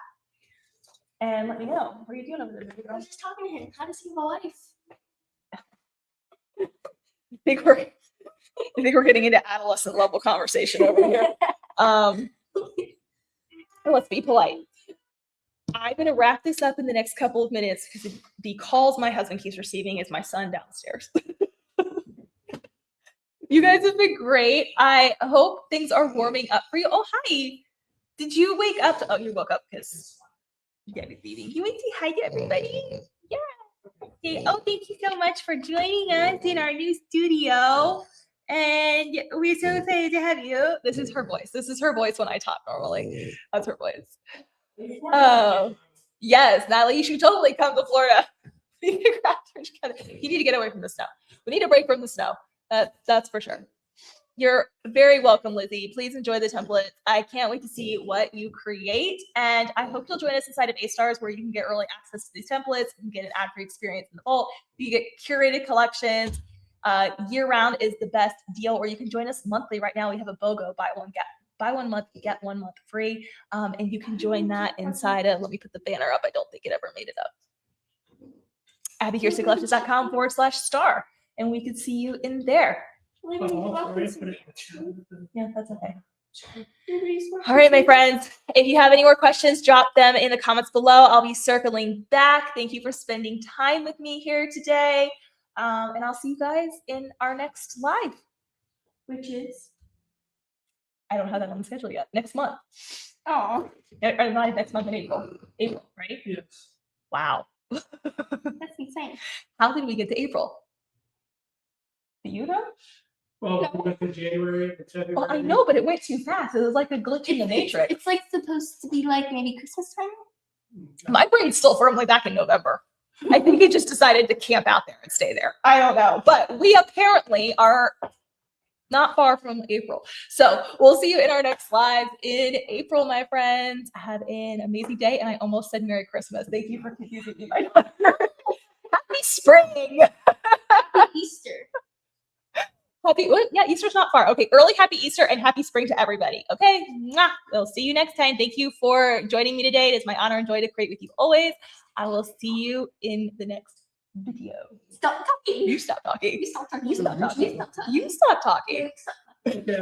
and let me know. What are you doing over there? I was just talking to him. How does he have a life? I think we're getting into adolescent level conversation over here. Let's be polite. I'm going to wrap this up in the next couple of minutes because the calls my husband keeps receiving is my son downstairs. You guys have been great. I hope things are warming up for you. Oh, hi. Did you wake up? Oh, you woke up because you got me leaving. You want to say hi to everybody? Yeah. Okay. Oh, thank you so much for joining us in our new studio. And we're so excited to have you. This is her voice. This is her voice when I talk normally. That's her voice. Oh, yes, Natalie, you should totally come to Florida. You need to get away from the snow. We need a break from the snow. That's for sure. You're very welcome, Lizzie. Please enjoy the template. I can't wait to see what you create. And I hope you'll join us inside of A-Stars where you can get early access to these templates. You can get an ad-free experience in the vault. You get curated collections. Year-round is the best deal, or you can join us monthly. Right now, we have a BOGO, buy one month, get 1 month free. And you can join that inside of, let me put the banner up. I don't think it ever made it up. AbbiKirstenCollections.com/star. And we can see you in there. Yeah, that's okay. All right, my friends, if you have any more questions, drop them in the comments below. I'll be circling back. Thank you for spending time with me here today. And I'll see you guys in our next live, which is, I don't have that on the schedule yet, next month. Oh, Or not next month in April. April, right? Yes. Wow. that's insane. How did we get to April? Do you know? Well, we went to January and February. Well, I know, but it went too fast. It was like a glitch in the matrix. It's like supposed to be like maybe Christmas time. My brain's still firmly back in November. I think it just decided to camp out there and stay there. I don't know, but we apparently are not far from April. So we'll see you in our next live in April, my friends. Have an amazing day. And I almost said Merry Christmas. Thank you for confusing me, my daughter. Happy spring. Happy Easter. Yeah, Easter's not far. Okay, early happy Easter and happy spring to everybody. Okay, mwah. We'll see you next time. Thank you for joining me today. It is my honor and joy to create with you always. I will see you in the next video. Stop talking. You stop talking. You stop talking. You stop talking. You stop talking. You stop talking. You stop talking. Yeah.